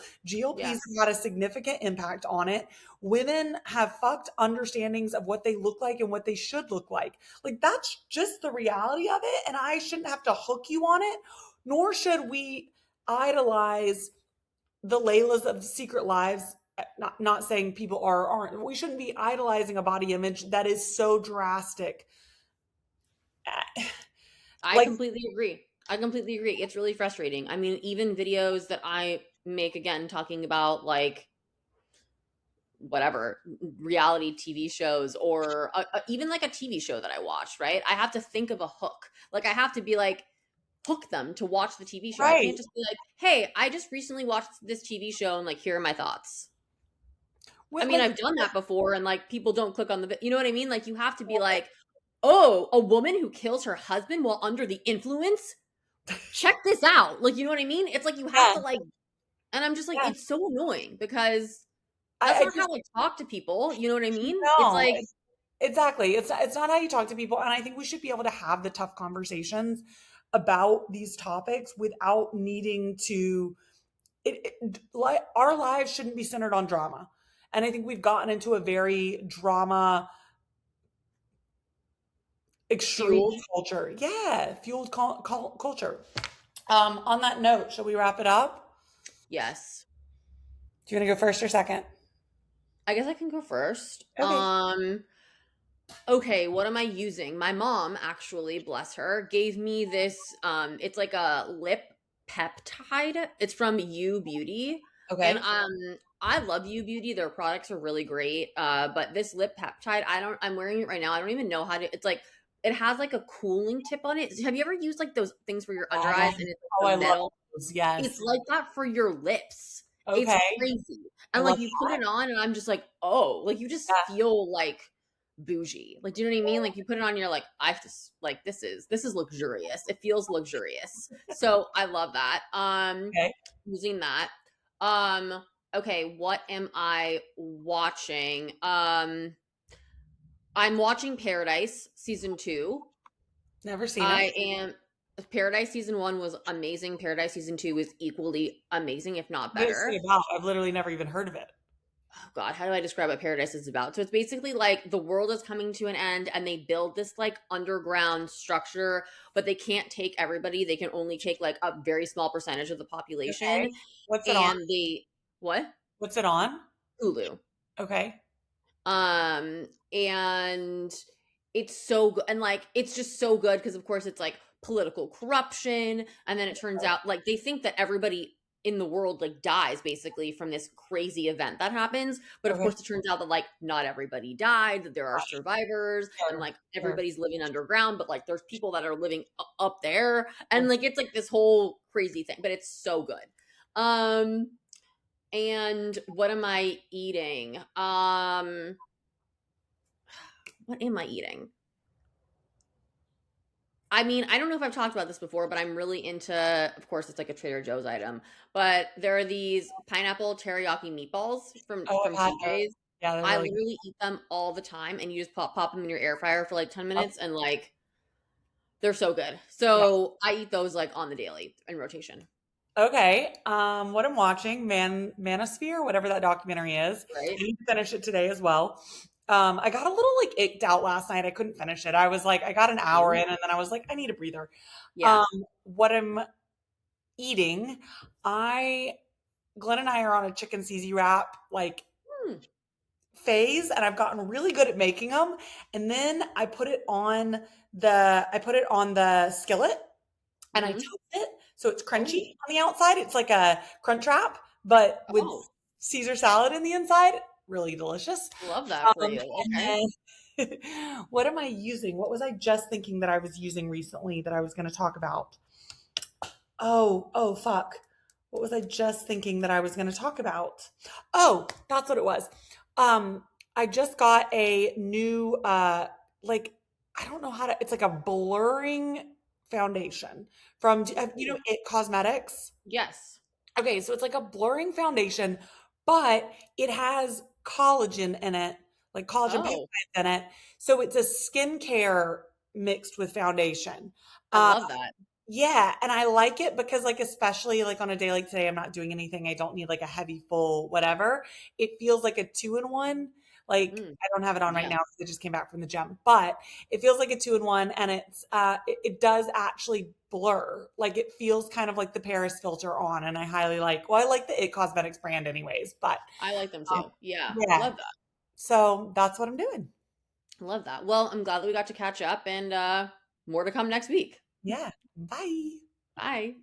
Yeah. GLPs have had a significant impact on it. Women have fucked understandings of what they look like and what they should look like. Like that's just the reality of it. And I shouldn't have to hook you on it, nor should we idolize the Laylas of Secret Lives. Not saying people are aren't. We shouldn't be idolizing a body image that is so drastic. I Like completely agree. I completely agree. It's really frustrating. I mean, even videos that I make again talking about like whatever reality TV shows or even like a TV show that I watched, right? I have to think of a hook. Like I have to be like hook them to watch the TV show. I right, can't just be like, "Hey, I just recently watched this TV show and like here are my thoughts." I mean, like I've done that before and like people don't click on you know what I mean? Like you have to be like, "Oh, a woman who kills her husband while under the influence? Check this out." Like, you know what I mean? It's like you have yeah, to like and I'm just like yeah. it's so annoying because that's I not how just I talk to people, you know what I mean? It's no. like Exactly. It's not how you talk to people, and I think we should be able to have the tough conversations about these topics without needing to. Like our lives shouldn't be centered on drama, and I think we've gotten into a very drama extreme fueled. culture. Yeah, fueled culture. On that note, shall we wrap it up? Yes. Do you want to go first or second? I guess I can go first. Okay. Okay, what am I using? My mom actually, bless her, gave me this it's like a lip peptide. It's from U Beauty. And Okay. I love U Beauty. Their products are really great. But this lip peptide, I'm wearing it right now. I don't even know how to it's like it has like a cooling tip on it. Have you ever used like those things for your under eyes Yes. and it's Oh, like I the love metal? those. Yes. It's like that for your lips. It's Okay. crazy. I And love like you put that. it on and I'm just like, "Oh, like you just Yeah. feel like bougie." Like, do you know what I mean? Like you put it on, you're like, I just like this is luxurious. It feels luxurious. So I love that. Okay. Using that. Um, okay, what am I watching? I'm watching Paradise season 2. Never seen it. I am Paradise season 1 was amazing. Paradise season 2 is equally amazing, if not What is better. it about? I've literally never even heard of it. Oh God, how do I describe what Paradise is about? So it's basically like the world is coming to an end and they build this like underground structure, but they can't take everybody. They can only take like a very small percentage of the Okay. population. What's it on? And they what? What's it on? Hulu. Okay. And it's so good and like it's just so good because of course it's like political corruption and then it turns out like they think that everybody in the world like dies basically from this crazy event that happens, but of Okay. course it turns out that like not everybody died, that there are survivors and Sure. like Sure. everybody's living underground, but like there's people that are living up there and like it's like this whole crazy thing, but it's so good. um and what am I eating? What am I eating? I mean, I don't know if I've talked about this before, but I'm really into, of course, it's like a Trader Joe's item, but there are these pineapple teriyaki meatballs from Oh, from I've had those. TJ's. Yeah, they're I really good. literally eat them all the time, and you just pop them in your air fryer for like 10 minutes, and like they're so good. Yeah. So I eat those like on the daily in rotation, Okay. What I'm watching, Manosphere, whatever that documentary is. I right? need to finish it today as well. I got a little like icked out last night. I couldn't finish it. I was like, I got an hour Same. in and then I was like, I need a breather. Yeah. Um, what I'm eating, I Glenn and I are on a chicken CZ wrap like Hmm. phase and I've gotten really good at making them. And then I put it on the skillet and I Mm-hmm. toast it so it's crunchy Oh. on the outside. It's like a crunch wrap, but with Oh. Caesar salad in the inside. Really delicious. Love that for you. Okay. And then what am I using? What was I just thinking that I was using recently that I was going to talk about? Oh, fuck. What was I just thinking that I was going to talk about? Oh, that's what it was. Um, I just got a new, like, I don't know how to, it's like a blurring foundation from, you know, It Cosmetics. Yes. Okay, so it's like a blurring foundation, but it has collagen in it, like collagen Oh, peptides in it. So it's a skincare mixed with foundation. I Uh, love that. yeah, and I like it because like especially like on a day like today, I'm not doing anything. I don't need like a heavy full whatever. It feels like a two in one. Like Mm, I don't have it on right yeah, now because I just came back from the gym, but it feels like a two in one, and it does actually blur. Like it feels kind of like the Paris filter on, and I highly like. Well, I like the It Cosmetics brand anyways, but I like them um, too. Yeah, yeah. love that. So that's what I'm doing. Love that. Well, I'm glad that we got to catch up and more to come next week. Yeah. Bye. Bye.